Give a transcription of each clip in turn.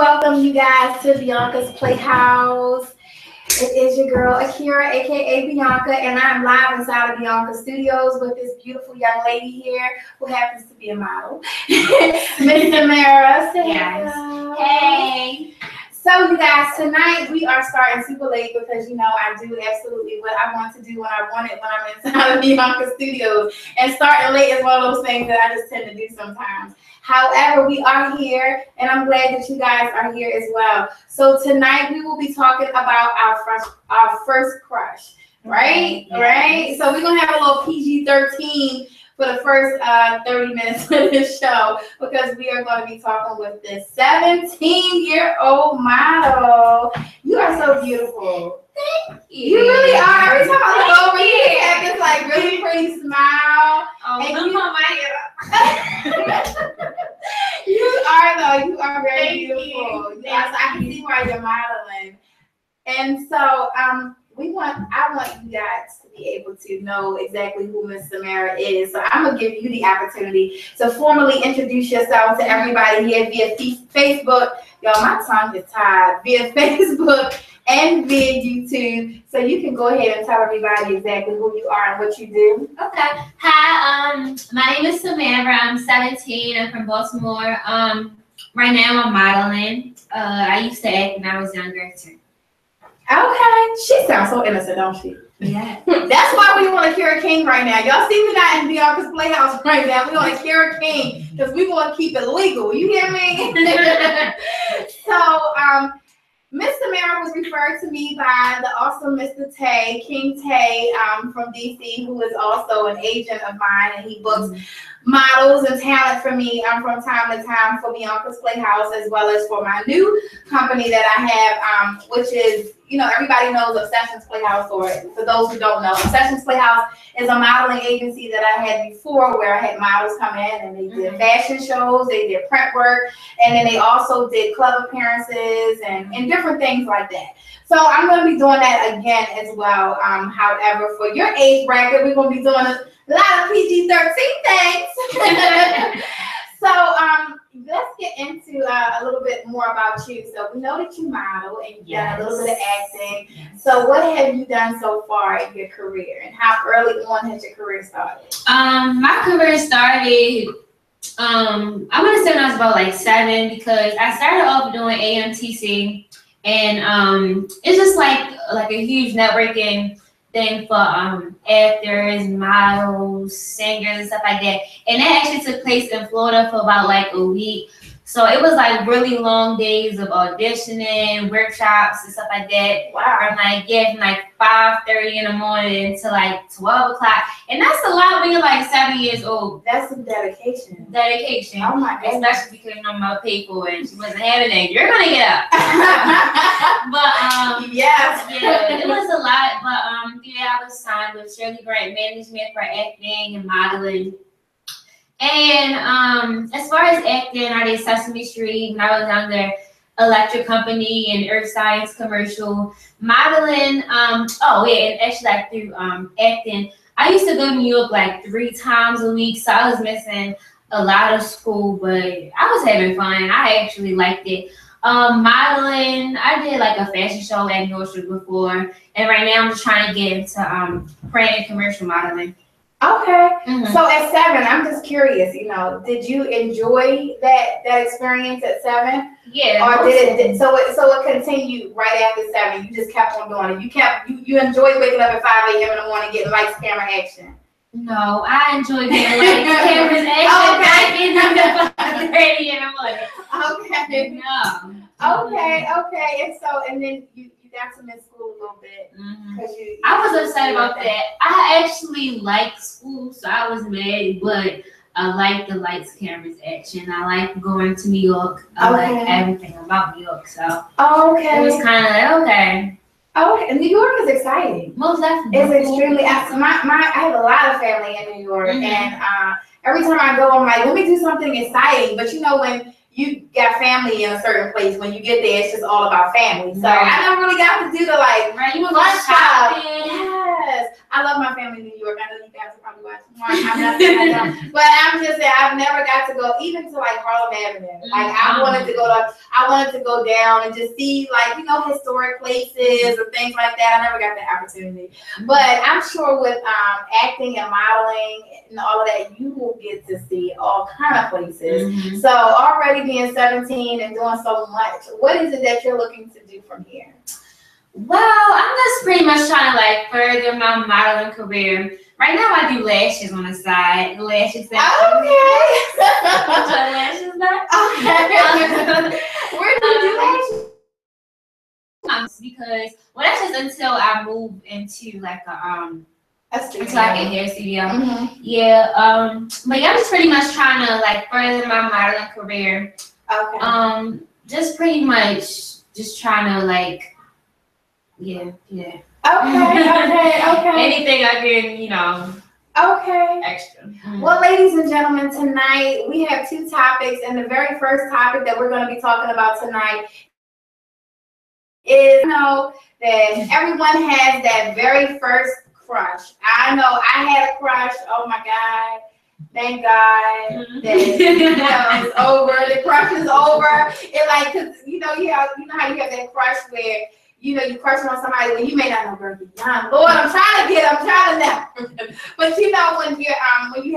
welcome you guys to Beyonka's Playhouse. It is your girl Akira, aka Beyonka, and I'm live inside of Beyonka Studios with this beautiful young lady here who happens to be a model, Miss Samara. Yes. Hey. So you guys, tonight we are starting super late because you know I do absolutely what I want to do when I want it when I'm inside of Beyonka Studios, and starting late is one of those things that I just tend to do sometimes. However, we are here, and I'm glad that you guys are here as well. So tonight we will be talking about our first crush, right? Yes. Right. So we're gonna have a little PG-13 for the first 30 minutes of this show because we are going to be talking with this 17-year-old model. You are so beautiful. Thank you. You really are. Every time I look over here, you have this like really pretty smile. Oh, and look on my You are very Thank beautiful. you. Yes, I can see why you're modeling. And so I want you guys to be able to know exactly who Miss Samara is. So I'm gonna give you the opportunity to formally introduce yourself to everybody here via Facebook. Y'all, my tongue is tied. Via Facebook and via YouTube. So you can go ahead and tell everybody exactly who you are and what you do. Okay. Hi, my name is Samara. I'm 17. I'm from Baltimore. Right now I'm modeling. I used to act when I was younger too. Okay. She sounds so innocent, don't she? Yeah. That's why we want Akira King right now. Y'all see me not in Beyonka's Playhouse right now. We want Akira King because we want to keep it legal. You hear me? So, Miss Samara was referred to me by the awesome Mr. Tay, King Tay, from DC, who is also an agent of mine, and he books models and talent for me from time to time for Beyonka's Playhouse, as well as for my new company that I have, which is, you know, everybody knows Obsessions Playhouse, or for those who don't know, Obsessions Playhouse is a modeling agency that I had before where I had models come in and they did fashion shows, they did print work, and then they also did club appearances and different things like that. So I'm going to be doing that again as well. However, for your age bracket, we're going to be doing a lot of PG-13 things. So let's get into a little bit more about you. So we know that you model and you've done a little bit of acting. Yes. So what have you done so far in your career, and how early on has your career started? My career started, I want to say when I was about like 7, because I started off doing AMTC, and it's just like a huge networking thing for actors, models, singers, and stuff like that. And that actually took place in Florida for about like a week. So it was like really long days of auditioning, workshops, and stuff like that. Wow. From like 5:30 in the morning to like 12 o'clock. And that's a lot when you're like 7 years old. That's some dedication. Oh my goodness. Especially because your mom paid for it and she wasn't having it. You're gonna get up. But yes. yeah, it was a lot. But yeah, I was signed with Shirley Grant Management for acting and modeling. And as far as acting, I did Sesame Street when I was younger, Electric Company, and Earth Science commercial. Modeling, and actually like through acting, I used to go to New York like 3 times a week, so I was missing a lot of school, but I was having fun. I actually liked it. Modeling, I did like a fashion show at Nordstrom before, and right now I'm just trying to get into print and commercial modeling. Okay. So at 7, I'm just curious, you know, did you enjoy that experience at 7? Yeah. Or did it so it continued right after 7? You just kept on doing it. You enjoyed waking up at 5 a.m. in the morning getting lights, camera, action. No, I enjoy getting lights, cameras, action. Okay. 5:30 in the morning. Okay. No. Okay. And then you got to miss school a little bit because I was upset about that. I actually like school, so I was mad, but I like the lights, cameras, action. I like going to New York. I like everything about New York, so it was kind of like, okay. Okay, New York is exciting. Most definitely. It's extremely. I have a lot of family in New York, and every time I go, I'm like, let me do something exciting. But you know, when you got family in a certain place, when you get there, it's just all about family. So I never really got to do the like you lunch shopping. Yeah. Yes, I love my family in New York. I know you guys are probably watching. I'm not saying I don't, but I'm just saying I've never got to go even to like Harlem Avenue. Like I wanted to go down and just see like historic places or things like that. I never got the opportunity, but I'm sure with acting and modeling and all of that, you will get to see all kind of places. So already being 17 and doing so much, what is it that you're looking to do from here? Well, I'm just pretty much trying to like further my modeling career. Right now, I do lashes on the side. Lashes. Okay. Lashes back. Okay. Where do you do lashes? Because that's just until I move into like a hair studio. Yeah. But yeah, I'm just pretty much trying to like further my modeling career. Okay. Just pretty much just trying to like. Yeah. Okay. Anything I can, Okay. extra. Well, ladies and gentlemen, tonight we have two topics, and the very first topic that we're going to be talking about tonight is that everyone has that very first crush. I know I had a crush. Oh my God. Thank God that it's over. The crush is over. It like, cause you know how you have that crush where you crush on somebody when you may not know, girl, you're young. Lord, I'm trying to know. But when you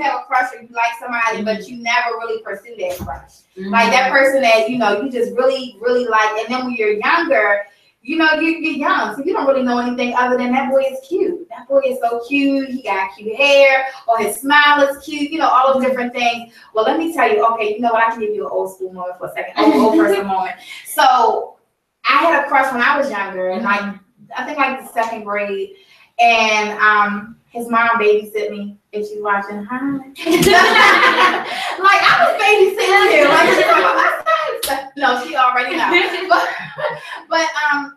have a crush or you like somebody, but you never really pursue that crush. Like that person that you just really, really like, and then when you're younger, you're young, so you don't really know anything other than that boy is cute. That boy is so cute. He got cute hair, or his smile is cute. All those different things. Well, let me tell you. Okay, you know what? I can give you an old school moment for a second. Old person moment. So I had a crush when I was younger, and like I think like the second grade, and his mom babysit me. If she's watching, hi. Like I was babysitting you. Like she's like, oh, my son. No, she already knows. But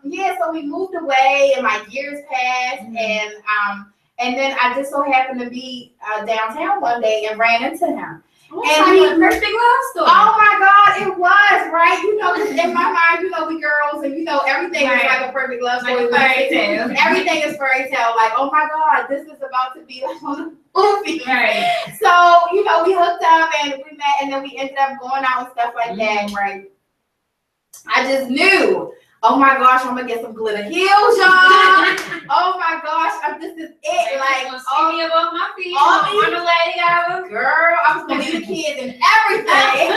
yeah. So we moved away, and like years passed, and then I just so happened to be downtown one day and ran into him. And we perfect love story. Oh my God, it was, right? Cause in my mind, we girls, and everything is like a perfect love story. Like fairy tale. Everything is fairy tale. Like, oh my God, this is about to be like on a movie. Right. So, we hooked up and we met, and then we ended up going out and stuff like that, right? I just knew. Oh my gosh, I'm gonna get some glitter heels, y'all. Oh my gosh, this is it. Like, all me above my feet. On the lady album. Girl, I was gonna leave the kids and everything.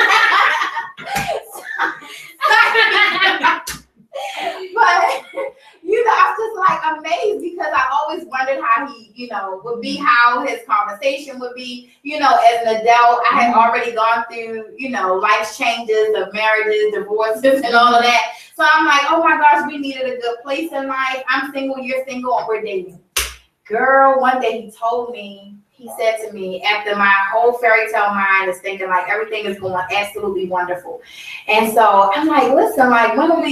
But I was just like amazed because I always wondered how he, would be, how his conversation would be. As an adult, I had already gone through, life changes of marriages, divorces, and all of that. So I'm like, oh my gosh, we needed a good place in life. I'm single, you're single, and we're dating. Girl, one day he said to me, after my whole fairy tale mind is thinking like everything is going absolutely wonderful. And so I'm like, listen, like when are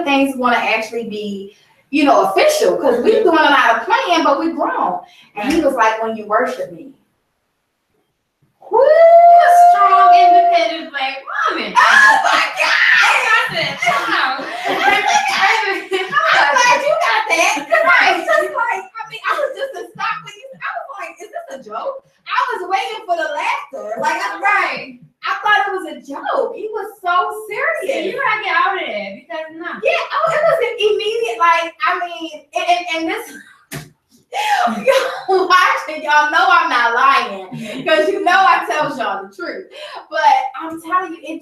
things going to actually be, official? Because we're doing a lot of playing, but we're grown. And he was like, when you worship me. Woo! You're a strong, independent black woman. Oh my God! I said, wow. I'm glad you got that. Because I was just in shock when I was like, is this a joke? I was waiting for the laughter. Like, I thought it was a joke. He was so serious. You gotta get out of there because no. Yeah, it was an immediate, and this. Y'all watching, y'all know I'm not lying because I tell y'all the truth. But I'm telling you, it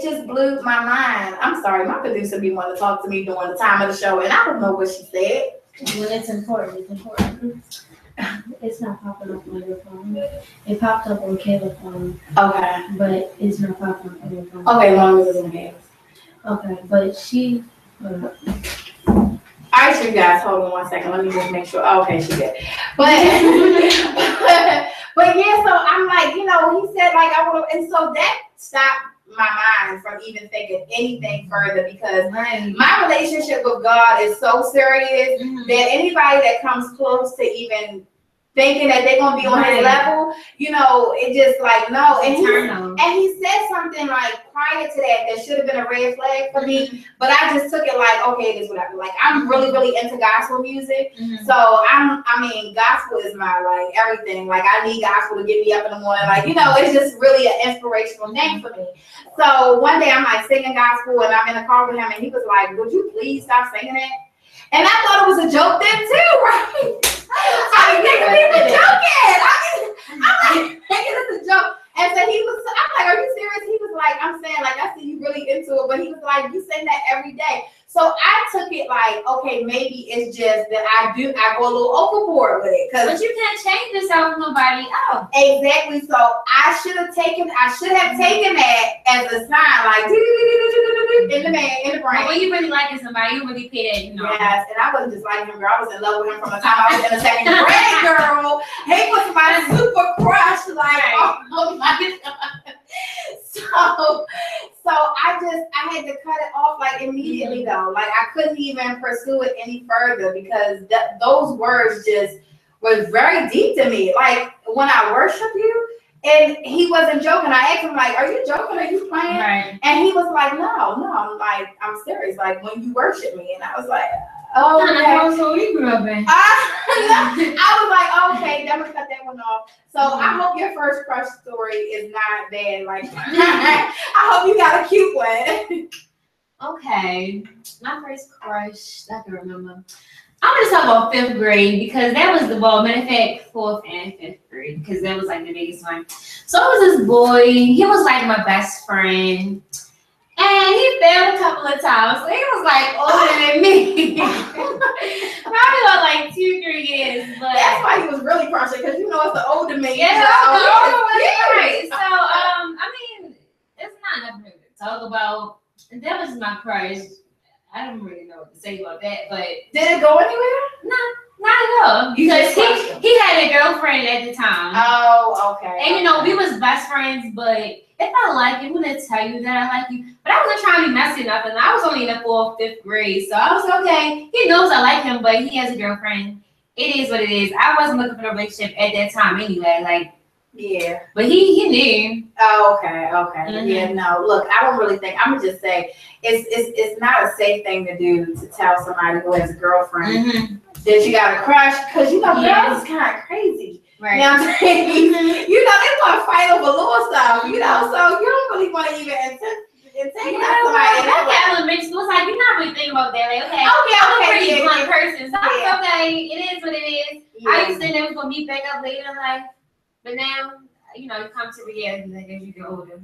just blew my mind. I'm sorry, my producer be wanting to talk to me during the time of the show, and I don't know what she said. Well, it's important. It's not popping up on your phone. It popped up on Kayla's phone. Okay. But it's not popping up on your phone. Okay, as long as it's on Kayla's. Okay, but she. All right, you guys, hold on 1 second. Let me just make sure. Oh, okay, she did. But yeah, so I'm like, he said like I would, and so that stopped my mind from even thinking anything further because my relationship with God is so serious that anybody that comes close to even thinking that they're gonna be on his level, you know, it just like no. And he said something like prior to that should have been a red flag for me, but I just took it like, okay, this is whatever. Like I'm really into gospel music, so I mean, gospel is my like everything. Like I need gospel to get me up in the morning. Like you know, it's just really an inspirational thing for me. So one day I'm like singing gospel, and I'm in the car with him, and he was like, "Would you please stop singing that?" And I thought it was a joke then too, right? I didn't think he was joking. I'm like, thinking it's a joke. And so I'm like, are you serious? He was like, I'm saying, like, I see you really into it. But he was like, you sing that every day. So I took it like, okay, maybe it's just that I go a little overboard with it. But you can't change yourself with nobody else. Exactly. So I should have taken that as a sign, like, in the brain. But when you really liking somebody, you really pay that, you know. Yes, and I wasn't just liking him, girl. I was in love with him from the time I was in the second grade, girl. He was my super crush, like, oh my God. So I had to cut it off like immediately though. Like I couldn't even pursue it any further because those words just was very deep to me. Like when I worship you, and he wasn't joking. I asked him like, "Are you joking? Are you playing?" Right. And he was like, "No, I'm like, I'm serious. Like when you worship me." And I was like, "Oh, what kind of household you grew up in?" I was like, "Okay, I'm gonna cut that one off." So I hope your first crush story is not bad. Like I hope you got a cute one. Okay, my first crush I can remember. I'm gonna talk about 5th grade because that was matter of fact, 4th and 5th grade because that was like the biggest one. So it was this boy. He was like my best friend, and he failed a couple of times. So he was like older than me, probably about like 2-3 years. But that's why he was really crushing because you know it's the older man. Yeah, right. So I mean, it's not nothing to talk about. That was my crush. I don't really know what to say about that, but did it go anywhere? No, not at all. Because he had a girlfriend at the time. Oh, okay. And you know, we was best friends, but if I like you, I'm gonna tell you that I like you. But I wasn't trying to be messy enough, and I was only in the 4th, 5th grade, so I was okay. He knows I like him, but he has a girlfriend. It is what it is. I wasn't looking for a relationship at that time anyway. Like. Yeah, but he knew. Oh, okay. Yeah, no. Look, I don't really think. I'm gonna just say it's not a safe thing to do to tell somebody who has a girlfriend that you got a crush because you know girls is kind of crazy. Right. You know what I'm saying? You know they want to fight over little stuff. You know, so you don't really want to even take somebody. That's elementary school. It's like you're not really thinking about that. Like, okay, I'm a pretty blunt person, so it's okay. It is what it is. I used to think that we're gonna meet back up later in life. But now, you know, you come to reality like as you get older.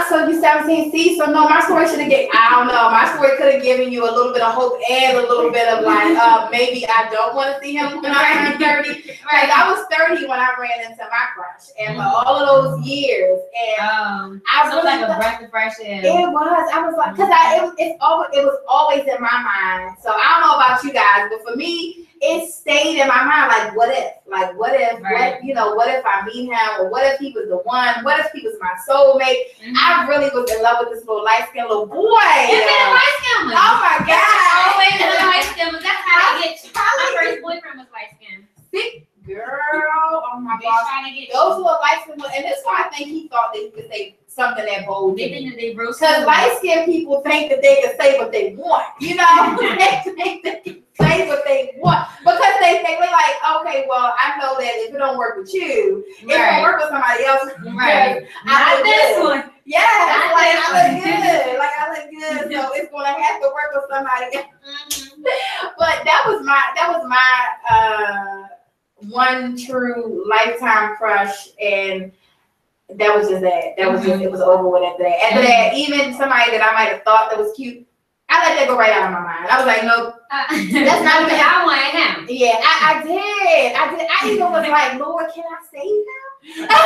So you 17. See, so no, my story should have given. I don't know. My story could have given you a little bit of hope and a little bit of like, maybe I don't want to see him when I turn 30. Like I was 30 when I ran into my crush, and for all of those years, and I was like a breath of fresh air. It was. I was like, because it was always in my mind. So I don't know about you guys, but for me. It stayed in my mind, like, what if? Like, what if, what if I meet him? Or what if he was the one? What if he was my soulmate? I really was in love with this little light-skinned little boy. You've been a light-skinned one. Oh, my God. Always been a light-skinned one. That's how I get you. My first boyfriend was light-skinned. Sick girl. Oh, my God. Those little light-skinned ones. And this is why I think he thought that he could say something that bold. They think that they broke. Because light-skinned people think that they can say what they want. You know? They think that they say what they want because they think they're like, okay, well, I know that if it don't work with you, it will work with somebody else. Right. I look good. Yeah, like I look good. Like I look good, so it's gonna have to work with somebody else. But that was my one true lifetime crush, and that was just that. That was just it was over with after that. After that, even somebody that I might have thought that was cute. I let that go right out of my mind. I was like, no, that's not even. I wanted him. Yeah, I did. I even was like, Lord, can I save him? I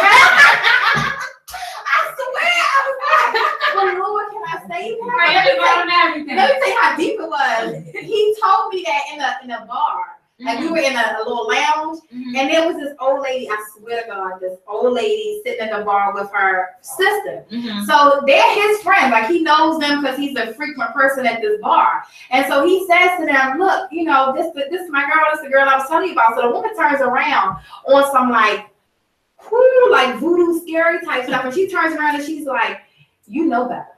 swear, I was like, well, Lord, can I save him? Right, Let me tell you how deep it was. He told me that in a bar. Like we were in a little lounge, and there was this old lady. I swear to God, this old lady sitting at the bar with her sister. So they're his friends. Like he knows them because he's a frequent person at this bar. And so he says to them, "Look, you know, this is my girl. This is the girl I was telling you about." So the woman turns around on some like voodoo scary type stuff, and she turns around and she's like, "You know better."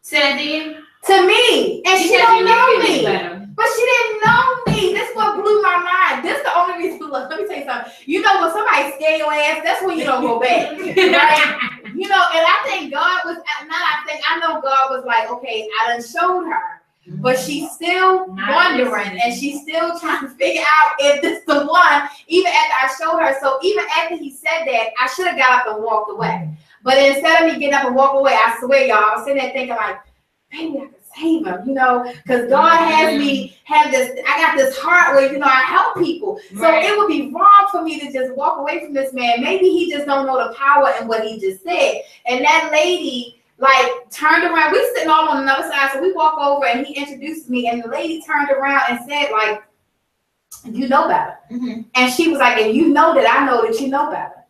Said it to me, and she don't know me. But she didn't know me. This is what blew my mind. This is the only reason. Look, let me tell you something. You know, when somebody scare your ass, that's when you don't go back. Right? You know, and I think God was, I know God was like, okay, I done showed her. But she's still wondering, and she's still trying to figure out if this is the one, even after I showed her. So even after he said that, I should have got up and walked away. But instead of me getting up and walk away, I swear, y'all, I was sitting there thinking like, maybe I can save him, you know, because God has me have this, I got this heart where, you know, I help people. So it would be wrong for me to just walk away from this man. Maybe he just don't know the power in what he just said. And that lady, like, turned around. We sitting all on another side, so we walk over and he introduces me, and the lady turned around and said, like, you know better. And she was like, and you know that I know that you know better.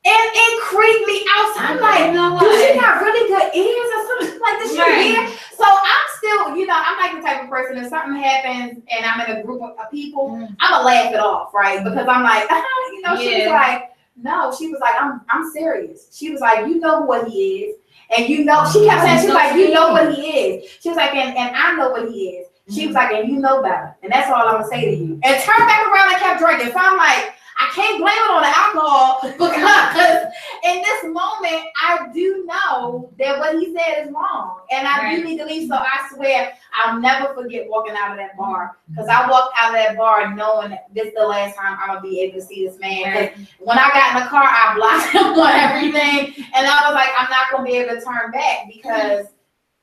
And it creeped me out. So I'm like, do she got really good ears or something? Like, does she hear? So I'm still, you know, I'm like the type of person, if something happens and I'm in a group of people, I'm going to laugh it off, right? Because I'm like, you know, she was like, no. She was like, I'm serious. She was like, you know what he is. And you know, she kept saying, she was like, you know what he is. She was like, and I know what he is. She was like, and you know better. And that's all I'm going to say to you. And turned back around and kept drinking. So I'm like, I can't blame it on the alcohol because in this moment, I do know that what he said is wrong. And I do need to leave. So I swear, I'll never forget walking out of that bar. Because I walked out of that bar knowing that this is the last time I'm going to be able to see this man. Because when I got in the car, I blocked him on everything. And I was like, I'm not going to be able to turn back because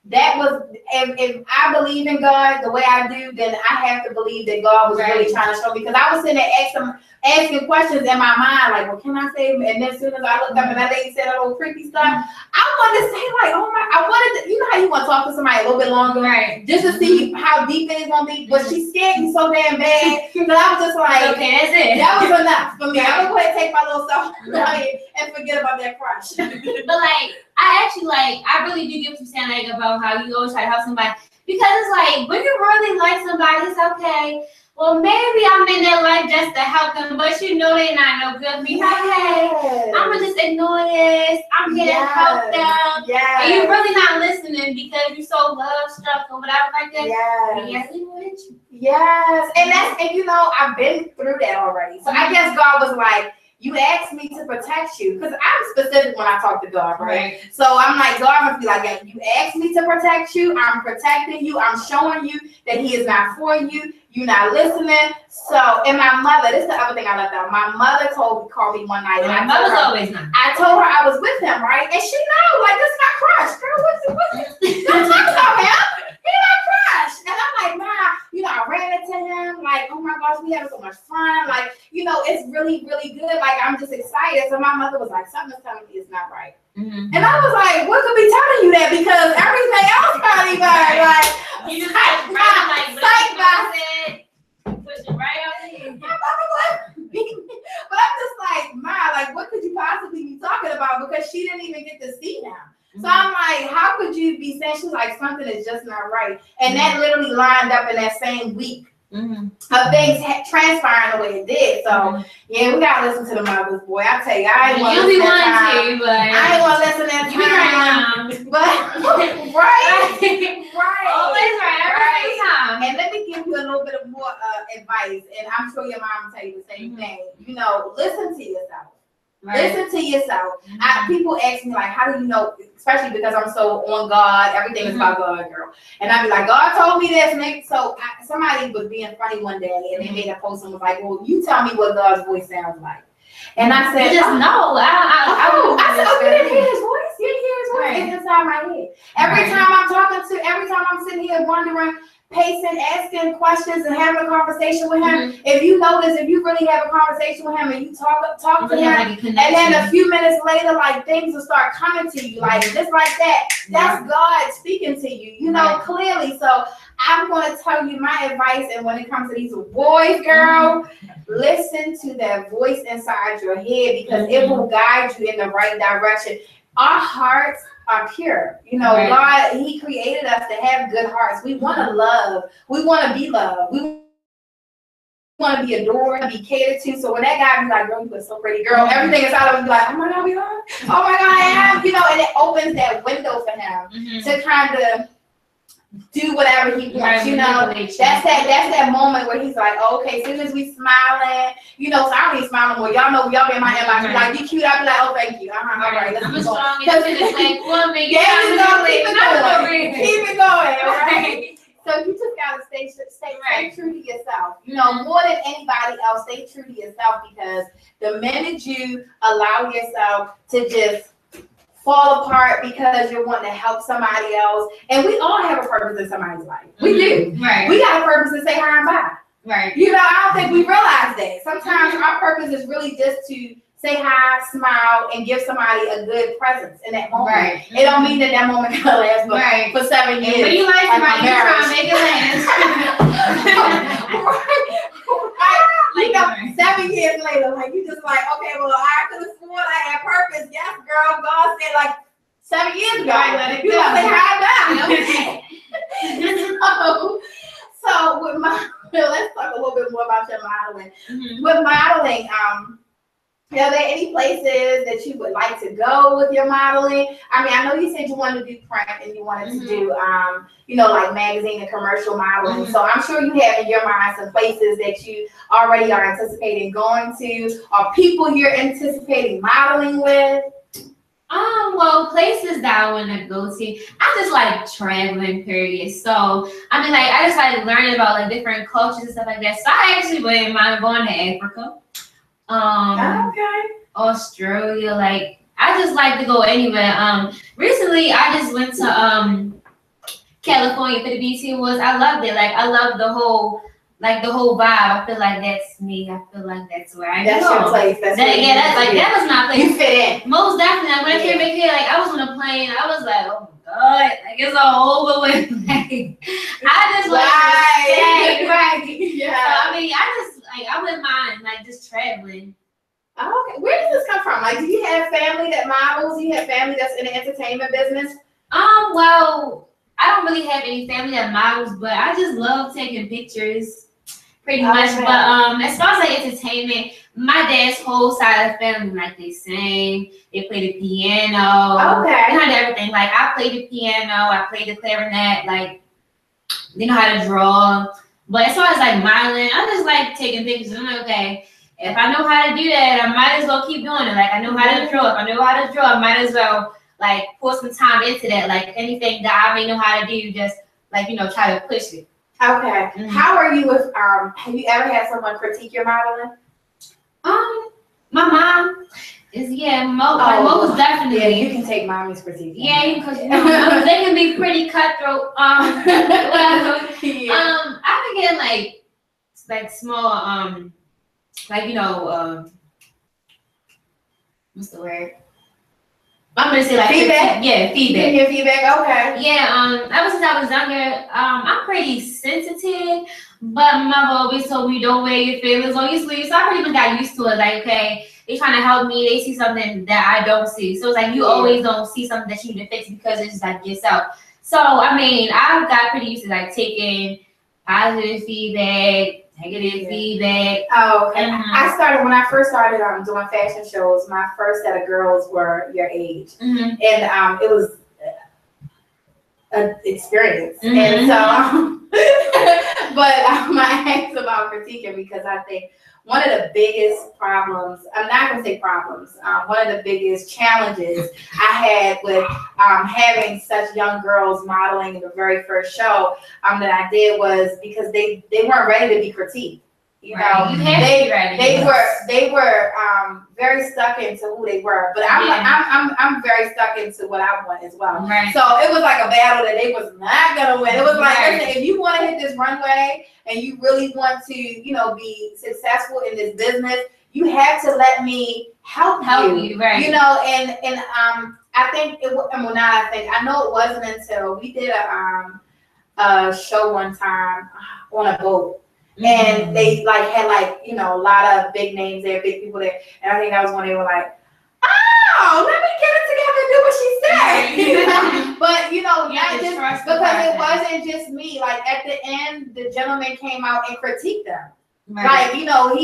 that was, if I believe in God the way I do, then I have to believe that God was really trying to show me. Because I was sitting there asking questions in my mind, like, well, can I say? And then as soon as I looked up and that lady said a little creepy stuff, I wanted to say, like, oh my, I wanted to, you know how you want to talk to somebody a little bit longer, just to see how deep it is going to be. But she scared me so damn bad that I was just like, okay, that's it. That was enough for me. I'm going to go ahead and take my little self and forget about that crush. But like, I really do get what you're saying, like, about how you always try to help somebody. Because it's like, when you really like somebody, it's okay. Well, maybe I'm in their life just to help them, but you know they're not no good for me. Okay, I'm going to just ignore this. I'm here to help them. And you're really not listening because you're so love-struck or whatever like that. Yes. And you know, I've been through that already. So I guess God was like, you asked me to protect you, because I'm specific when I talk to God, right? So I'm like, God must be like, yeah, you asked me to protect you. I'm protecting you. I'm showing you that he is not for you. You're not listening. So, and my mother, this is the other thing I left out. My mother called me one night. And I told her I was with him, right? And she know, like, this is my crush. Girl, what's don't talk about him. He's my crush. And I'm like, nah, you know, I ran into him. Like, oh my gosh, we having so much fun. Like, you know, it's really, really good. Like, I'm just excited. So my mother was like, something's telling me it's not right. And I was like, what could be telling you that? Because everything else probably like, you just like, push it right over here. But I'm just like, Ma, like, what could you possibly be talking about? Because she didn't even get to see him. So I'm like, how could you be saying? She's like, something is just not right. And that literally lined up in that same week of things transpiring the way it did. So yeah, we gotta listen to the mothers, boy. I tell you, I ain't want to listen that time. I ain't want to listen that time. But right. Always right. And let me give you a little bit of more advice, and I'm sure your mom will tell you the same thing. You know, listen to yourself. Listen to yourself. People ask me, like, how do you know, especially because I'm so on God, everything is about God, girl. And I'd be like, God told me this. Somebody was being funny one day, and they made a post and was like, well, you tell me what God's voice sounds like. And I said, you didn't hear his voice. You didn't hear his voice. It's inside my head. Every time I'm sitting here wondering, pacing, asking questions and having a conversation with him. If you notice, if you really have a conversation with him and you talk to him, and then a few minutes later, like, things will start coming to you, like just like that. That's God speaking to you, you know, clearly. So I'm going to tell you my advice, and when it comes to these boys, girl, listen to that voice inside your head because it will guide you in the right direction. Our hearts are pure. You know, God, He created us to have good hearts. We want to love. We want to be loved. We want to be adored, be catered to. So when that guy be like, girl, you look so pretty, girl, everything inside of us be like, oh my God, we love. Oh my God, I am. You know, and it opens that window for him to kind of do whatever he wants, you know. That's that moment where he's like, oh, okay, as soon as we smiling, you know, so I don't even smile no more. Y'all know, y'all be in my inbox, be like, you cute, I'll be like, oh, thank you. All right, let's keep going. Like woman, keep it going, right? So you just gotta stay true to yourself. You know, more than anybody else, stay true to yourself because the minute you allow yourself to just fall apart because you're wanting to help somebody else, and we all have a purpose in somebody's life. We do. Right. We got a purpose to say hi and bye. Right. You know, I don't think we realize that. Sometimes our purpose is really just to say hi, smile, and give somebody a good presence in that moment. Right. It don't mean that moment gonna last, but for 7 years. When you like somebody, you try to make it last. You know, 7 years later, like you just like, okay, well, I could have sworn I had purpose. Yes, girl. God said like 7 years ago. Right, let it go. You don't say hi now. So with let's talk a little bit more about your modeling. With modeling, are there any places that you would like to go with your modeling? I mean, I know you said you wanted to do print and you wanted to do, you know, like magazine and commercial modeling. So I'm sure you have in your mind some places that you already are anticipating going to, or people you're anticipating modeling with. Well, places that I want to go to, I just like traveling, period. So, I mean, like, I just like learning about like different cultures and stuff like that. So I actually wouldn't mind going to Africa. Australia, like I just like to go anywhere. Recently I just went to California for the BT Awards. I loved it. Like I love the whole vibe. I feel like that's me. I feel like that's where I That's your place. That's that was my place. You fit in. Most definitely. Like, when I came back here, like I was on a plane, I was like, oh my God, like it's all over with. Like, I just want to stay, right? Yeah. So, I mean, I wouldn't mind like just traveling. Oh, okay. Where does this come from? Like, do you have family that models? Do you have family that's in the entertainment business? Well, I don't really have any family that models, but I just love taking pictures, pretty much. But as far as like entertainment, my dad's whole side of the family, like they sing, they play the piano, kind of everything. Like I play the piano, I play the clarinet, like they know how to draw. But as far as like modeling, I just like taking pictures. I'm like, okay, if I know how to do that, I might as well keep doing it. Like I know how to draw. If I know how to draw, I might as well like pour some time into that. Like anything that I may know how to do, just like, you know, try to push it. Okay. How are you with have you ever had someone critique your modeling? My mom is most definitely. Yeah, you can take mommy's critique. Yeah, because you know, they can be pretty cutthroat. I can get like small like, you know, what's the word? I'm gonna say like feedback. Yeah, feedback. You give feedback, okay. Yeah. Ever since I was younger, I'm pretty sensitive, but my mother always told me don't wear your feelings on your sleeve. So I pretty much got used to it. Like, okay, they trying to help me. They see something that I don't see. So it's like you always don't see something that you need to fix because it's just like yourself. So I mean, I've got pretty used to like taking positive feedback, negative feedback. Oh, okay. When I first started doing fashion shows, my first set of girls were your age. And it was an experience. And so, but I asked about critiquing because I think one of the biggest problems, I'm not going to say problems, one of the biggest challenges I had with having such young girls modeling in the very first show that I did was because they weren't ready to be critiqued. You know, they were very stuck into who they were, but I'm very stuck into what I want as well. Right. So it was like a battle that they was not gonna win. It was like, listen, if you want to hit this runway and you really want to, you know, be successful in this business, you have to let me help you. Right. You know, and I think I know it wasn't until we did a show one time on a boat. And they like had like, you know, a lot of big names there, big people there. And I think that was when they were like, oh, let me get it together and do what she said. But you know, not just because it wasn't just me. Like at the end, the gentleman came out and critiqued them. Like, you know,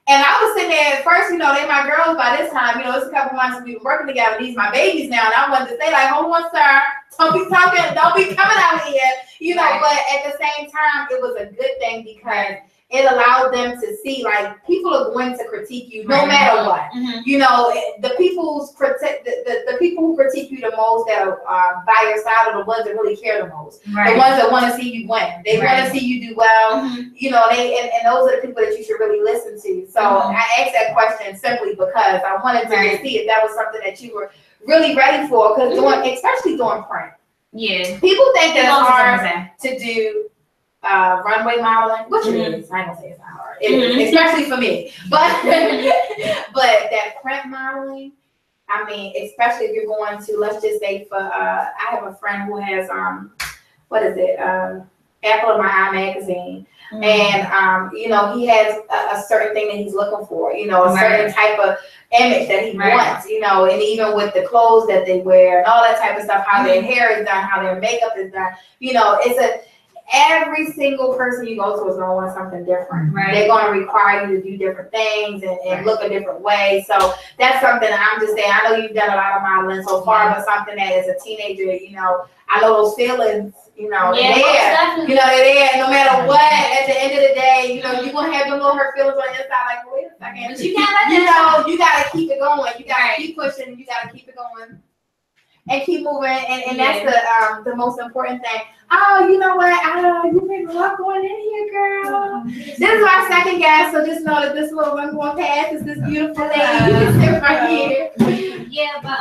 and I was sitting there at first, you know, they my girls by this time, you know, it's a couple months we've been working together. These my babies now, and I wanted to say, like, hold on, sir, don't be talking, don't be coming out here, you know. But at the same time, it was a good thing because it allowed them to see, like, people are going to critique you no matter what. You know, the people who critique you the most that are by your side are the ones that really care the most. The ones that want to see you win. They want to see you do well. You know, and those are the people that you should really listen to. So I asked that question simply because I wanted to see if that was something that you were really ready for. Because especially doing print. Yeah. People think that it's hard to do runway modeling, which it is. I ain't gonna say it's not hard. It is, especially for me. But that print modeling, I mean, especially if you're going to, let's just say for I have a friend who has what is it? Apple of My Eye magazine. And you know, he has a certain thing that he's looking for, you know, a certain type of image that he wants, you know, and even with the clothes that they wear and all that type of stuff, how their hair is done, how their makeup is done, you know, every single person you go to is going to want something different. They're going to require you to do different things and look a different way. So that's something I'm just saying. I know you've done a lot of modeling so far, but something that as a teenager, you know, I know those feelings, you know, they're there. You know, they're there. No matter what, at the end of the day, you know, you're going to have them little hurt feelings on your side, like, wait a second. But you can't let that, you know, you got to keep it going. You got to keep pushing. You got to keep it going. And keep moving, and that's the most important thing. Oh, you know what? You've been going in here, girl. This is my second guest, so just know that this little one going past is this beautiful lady. You can sit right here. Yeah, but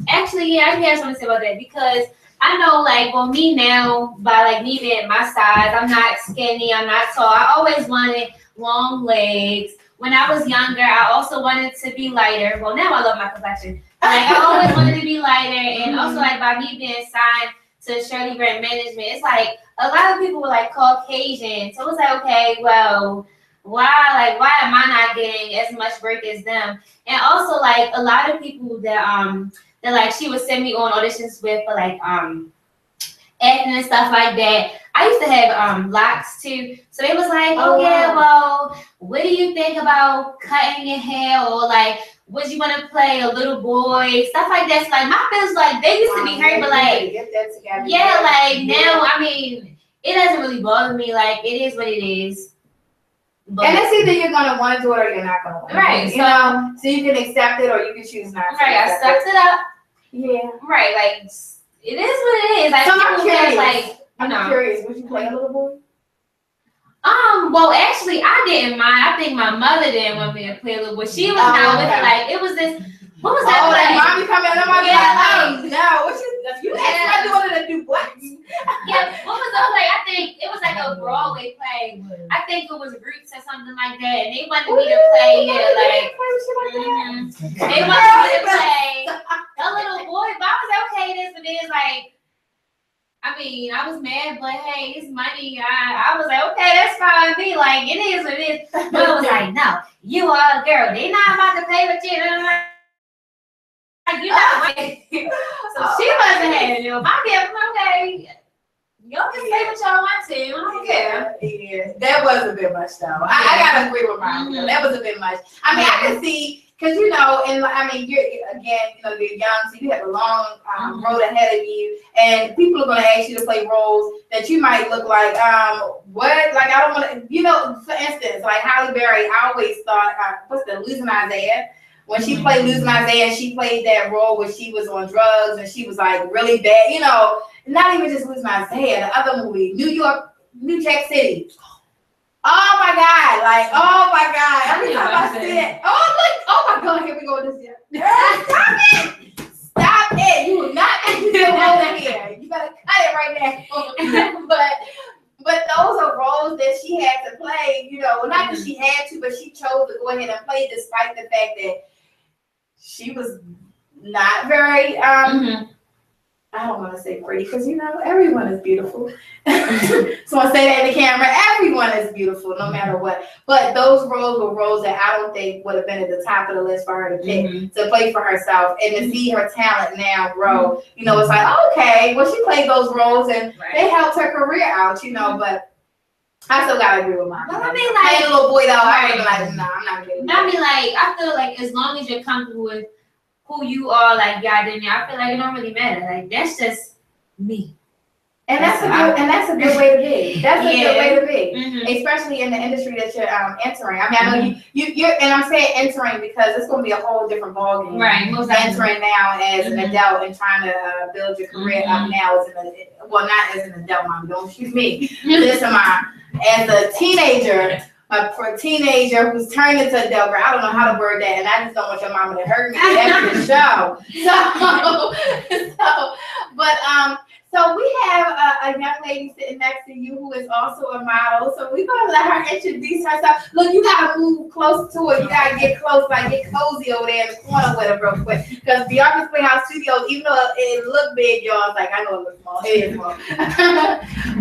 actually, I have something to say about that because I know, like, for me now, by like me being my size, I'm not skinny, I'm not tall. I always wanted long legs. When I was younger, I also wanted to be lighter. Well, now I love my complexion. Like, I always wanted to be lighter, and also, like, by me being signed to Shirley Brand Management, it's like a lot of people were like Caucasian, so it's like, okay, well, why am I not getting as much work as them? And also, like, a lot of people that like she would send me on auditions with for like acting and stuff like that. I used to have locks too, so they was like, oh yeah, well, what do you think about cutting your hair, or like, would you want to play a little boy, stuff like that. So, like, my feelings, like, they used to be hurt, but like, like now, I mean, it doesn't really bother me. Like, it is what it is. But, and it's either you're gonna want to do it or you're not gonna want to. Right. You know, so you can accept it or you can choose not to. Right. I sucked it up. Yeah. Right. Like, it is what it is. Like, so I'm curious. Like, I'm curious. Would you play a little boy? Well, actually, I didn't mind. I think my mother didn't want me to play a little boy. She was not with it. Like, it was this. What was that? Like, mommy coming in, mommy like, no, what you asked my daughter to do what? Yeah, what was that? Like, I think it was like a Broadway play. I think it was Roots or something like that. And they wanted me to play it. Like, they wanted me to play a little boy. But I was like, okay, this and this. Like, I mean, I was mad, but hey, it's money. I was like, okay, that's fine with me. Like, it is what it is. But I was like, no, you are a girl. They not about to play with you. Like, you're not waiting. So she wasn't having it. My kid was okay. Y'all can say what y'all want to. I don't care. Yeah, that was a bit much, though. I gotta agree with mine. That was a bit much. I mean, I can see. Because, you know, and I mean, you're young, so you have a long road ahead of you, and people are going to ask you to play roles that you might look like, what? Like, I don't want to, you know, for instance, like Halle Berry, I always thought, Losing Isaiah? When she played Losing Isaiah, she played that role where she was on drugs, and she was, like, really bad, you know, not even just Losing Isaiah, the other movie, New Jack City. Oh my God! Like, oh my God! Every time I see it, oh my God! Here we go with this. Stop it! Stop it! You will not make me over here. You better cut it right now. But those are roles that she had to play. You know, not that she had to, but she chose to go ahead and play, despite the fact that she was not very I don't want to say pretty because, everyone is beautiful. So I say that in the camera. Everyone is beautiful no matter what. But those roles were roles that I don't think would have been at the top of the list for her to pick to play for herself. And to see her talent now grow, it's like, okay, well, she played those roles and they helped her career out, but I still got to agree with mine. But I mean, like, hey, little boy, though, I would be like, nah, I'm not getting it. I mean, like, I feel like as long as you're comfortable with who you are, like, God in there, I feel like it don't really matter. Like, that's just me. And that's a good way to be. That's a good way to be, especially in the industry that you're entering. I mean, I know you're, and I'm saying entering because it's going to be a whole different ballgame. Right. Most entering now as an adult and trying to build your career up now as not as an adult, mom. Don't shoot me. Listen, mom. As a teenager. For a teenager who's turned into a adult girl, I don't know how to word that, and I just don't want your mama to hurt me after the show. So we have a young lady sitting next to you who is also a model. So we're gonna let her introduce herself. Look, you gotta move close to her. You gotta get close, like get cozy over there in the corner with her real quick. Because Beyonka's Playhouse Studios, even though it looked big, y'all, it's like I know it looks small. It is small.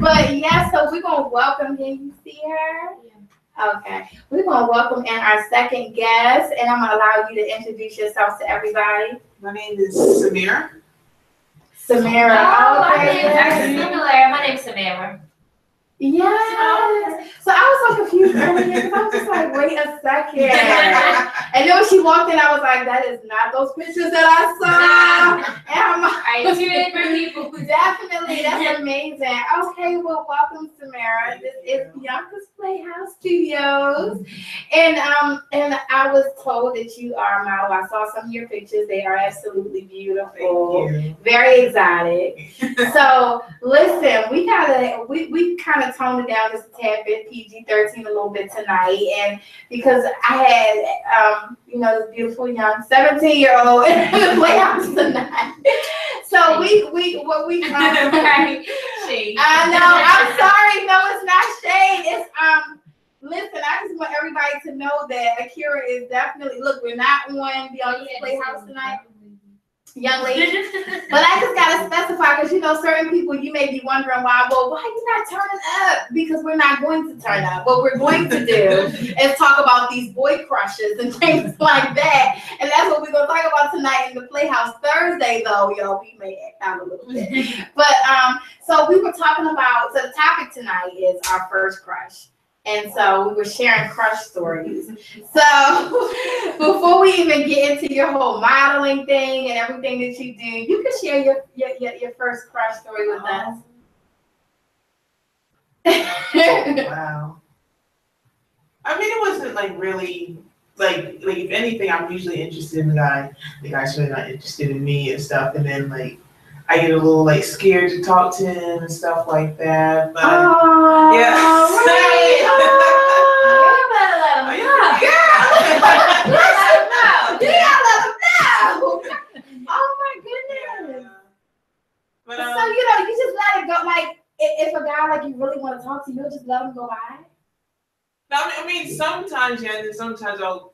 But yeah, so we're gonna welcome. Can you see her? Yeah. Okay, we're going to welcome in our second guest, and I'm going to allow you to introduce yourself to everybody. My name is Samira. Samira. Oh, my name's Samira. Yes. So I was so confused earlier because I was just like, wait a second. And then when she walked in, I was like, that is not those pictures that I saw. And I'm like, two different people. Definitely. That's amazing. Okay, well, welcome, Samira. This is Beyonka's Playhouse Studios. And I was told that you are a model. I saw some of your pictures. They are absolutely beautiful. Thank you. Very exotic. So listen, we kind of toned it down just a tad bit, PG-13 a little bit tonight, and because I had this beautiful young 17-year-old in the Playhouse tonight. So what we right. I know. I'm sorry. No, it's not shade. It's listen, I just want everybody to know that Akira is definitely we're not on Beyonka's Playhouse tonight. Young lady, but I just gotta specify because certain people you may be wondering why you not turning up? Because we're not going to turn up. What we're going to do is talk about these boy crushes and things like that, and that's what we're gonna talk about tonight in the Playhouse. Thursday, though, we may act out a little bit, but so we were talking about. So the topic tonight is our first crush. And so we were sharing crush stories. So before we even get into your whole modeling thing and everything that you do, you can share your first crush story with us. Wow. I mean, it wasn't really like if anything, I'm usually interested in the guy. The guy's really not interested in me and stuff. And then I get a little scared to talk to him and stuff like that. But yeah. Right. You better let him know. Girl. Let him know. Yeah, let him know. Oh my goodness. Yeah. But, so you just let it go. If a guy you really want to talk to, you'll just let him go by. No, I mean sometimes and then sometimes I'll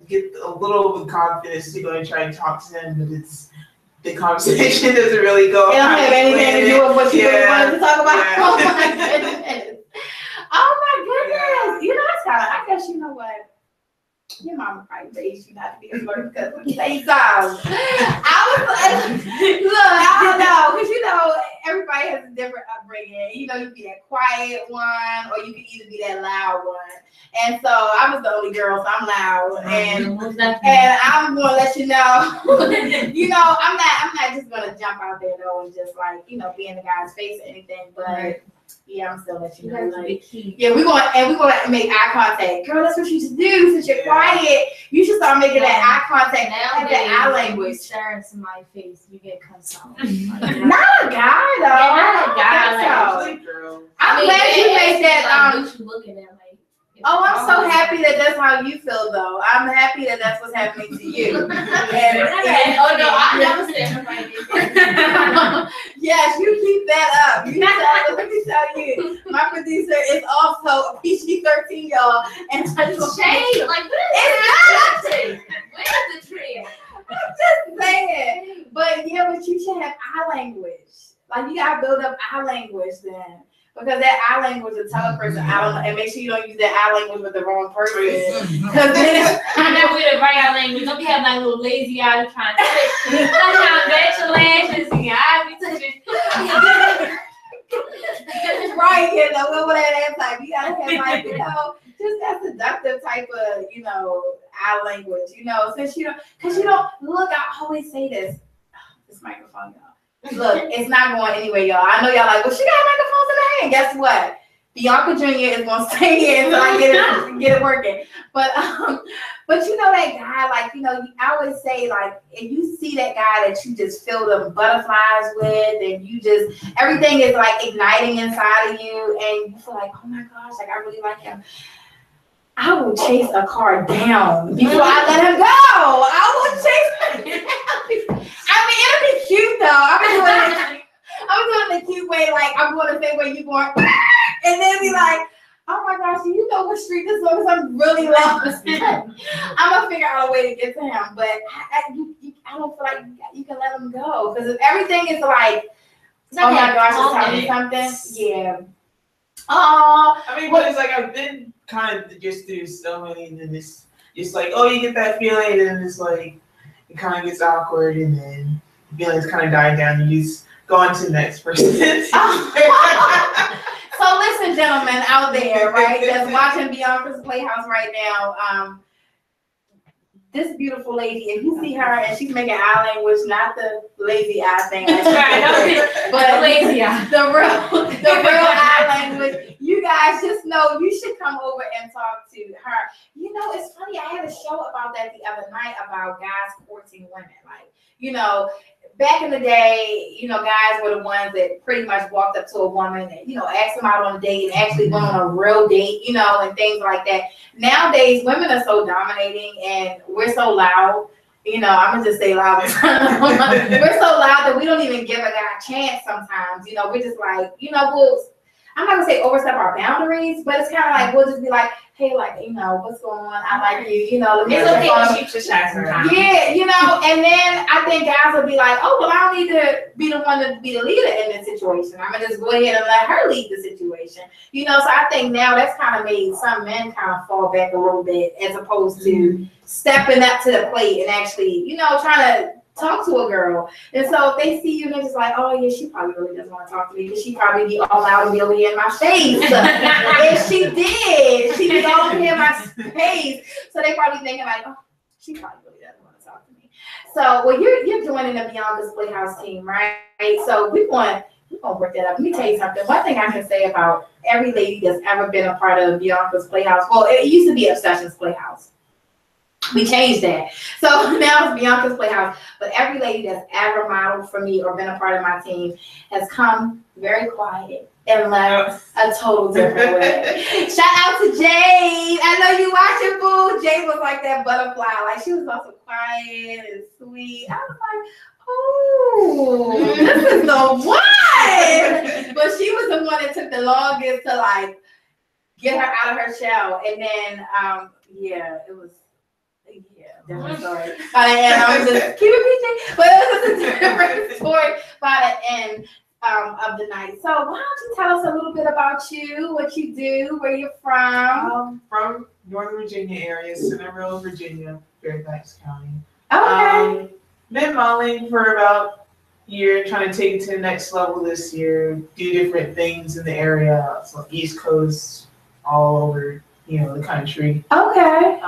get a little confidence to go and try and talk to him, but the conversation doesn't really go. It don't have anything to do with what you really wanted to talk about. Yeah. Oh my goodness. Oh my goodness. That's kind of, I guess you know what? Your mama probably raised you not to be a flirt because we say songs. I was like, look, I don't know. Because everybody has a different upbringing. You can be that quiet one or you can either be that loud one. And so I was the only girl, so I'm loud. And I'm gonna let you know, I'm not just gonna jump out there though and just be in the guy's face or anything, but yeah, I'm still letting you know. We're gonna make eye contact. Girl, that's what you should do since you're quiet. You should start making that eye contact. Have that eye language. Staring into my face, you get cussed out. Not a guy though. Not a guy. I'm glad you made that. What you looking at Oh, I'm so happy that that's how you feel, though. I'm happy that that's what's happening to you. Oh, no, I never said nobody did that. Yes, you keep that up. Let me tell you, my producer is also a PG-13, y'all. And I just shade. What is Where's the tree? I'm just saying. But you should have eye Like, you gotta build up eye language then. Because that eye language will tell a person, I don't know, and make sure you don't use that eye language with the wrong person. Because then I'm not with the right eye language. Don't be having like little lazy eyes trying to touch. Sometimes that's your lashes and your eyes be touching. right, you know, what would that type? You gotta have like, you know, just that seductive type of, you know, eye language, you know, since you don't, because you don't, look, I always say this microphone, y'all. Look, it's not going anywhere, y'all. I know y'all like, well, she got microphones in her hand. Guess what? Beyonka Jr. is gonna stay here until I get it working. But you know that guy, like, you know, I always say, like, if you see that guy that you just feel the butterflies with, and you just, everything is like igniting inside of you, and you feel like, oh my gosh, like, I really like him. I will chase a car down before I let him go. I will chase him down. I mean, it'll be cute though. I'm doing the cute way, like I'm going the same way you going, and then be like, oh my gosh, do you know what street this is? Because I'm really lost. I'm gonna figure out a way to get to him, but I don't feel like you can let him go, because if everything is like, oh my gosh, it's telling me something. Yeah. Oh, I mean, but it's like I've been kind of just through so many, and then it's just like, oh, you get that feeling, and then it's like it kind of gets awkward, and then the feelings kind of die down, and you just go on to the next person. So listen, gentlemen out there, right, that's watching Beyonka's Playhouse right now, this beautiful lady, if you see her and she's making eye language, not the lazy eye thing, but the lazy eye, the real eye language, you guys just know you should come over and talk to her. You know, it's funny, I had a show about that the other night about guys courting women. Like, you know, back in the day, you know, guys were the ones that pretty much walked up to a woman and, you know, asked them out on a date and actually went on a real date, you know, and things like that. Nowadays, women are so dominating and we're so loud. You know, I'm gonna just say loud. We're so loud that we don't even give a guy a chance sometimes. You know, we're just like, you know, I'm not gonna say overstep our boundaries, but it's kind of like, we'll just be like, hey, like, you know, what's going on? I like you, you know. It's okay to shoot your shot sometimes. Yeah, you know, and then I think guys will be like, oh, well, I don't need to be the one to be the leader in this situation. I'm gonna just go ahead and let her lead the situation. You know, so I think now that's kind of made some men kind of fall back a little bit, as opposed to stepping up to the plate and actually, you know, trying to talk to a girl. And so if they see you, they're just like, oh yeah, she probably really doesn't want to talk to me, because she probably be all out and be over here in my face. And she was all over here in my face. So they probably thinking like, oh, she probably really doesn't want to talk to me. So, well, you're joining the Beyonka's Playhouse team, right? So we're going to work that up. Let me tell you something. One thing I can say about every lady that's ever been a part of Beyonka's Playhouse, well, it used to be Obsession's Playhouse. We changed that. So now it's Beyonka's Playhouse. But every lady that's ever modeled for me or been a part of my team has come very quiet and left a total different way. Shout out to Jade. I know you watching, boo. Jade was like that butterfly. Like, she was also quiet and sweet. I was like, oh, this is the one. But she was the one that took the longest to like get her out of her shell. And then, yeah, it was. Yeah, different story. By the end, I was just keep it PG, but it was a different story by the end of the night. So why don't you tell us a little bit about you, what you do, where you're from? From Northern Virginia area, Centerville, Virginia, Fairfax County. Okay. Been modeling for about a year, trying to take it to the next level this year, do different things in the area, so East Coast, all over, you know, the country. Okay.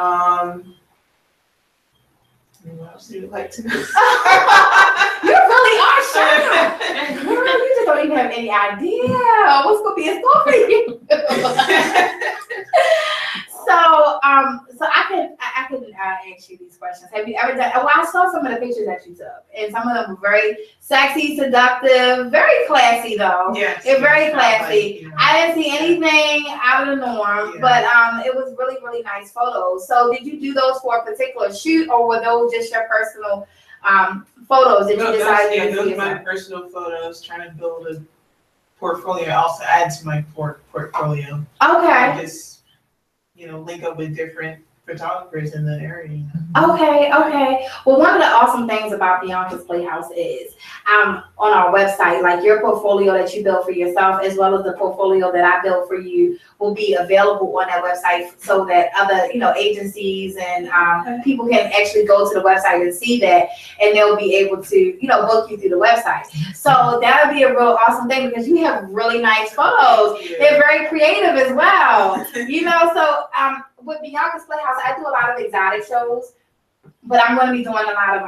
What else do you like to know? You really are shy. Girl, you just don't even have any idea what's gonna be in store for you. So I can ask you these questions. Have you ever done? Well, I saw some of the pictures that you took, and some of them were very sexy, seductive, very classy though. Yes, it's very classy. Like, you know, I didn't see anything out of the norm, but it was really, really nice photos. So did you do those for a particular shoot, or were those just your personal photos that you decided to those are my personal photos, trying to build a portfolio, also add to my portfolio. Okay. Just, you know, link up with different photographers in the area. Okay. Well, one of the awesome things about Beyonka's Playhouse is on our website, like your portfolio that you built for yourself, as well as the portfolio that I built for you, will be available on that website so that other, agencies and people can actually go to the website and see that, and they'll be able to, book you through the website. So that'll be a real awesome thing because you have really nice photos. Yeah. They're very creative as well. So with Beyonka's Playhouse, I do a lot of exotic shows, but I'm going to be doing a lot of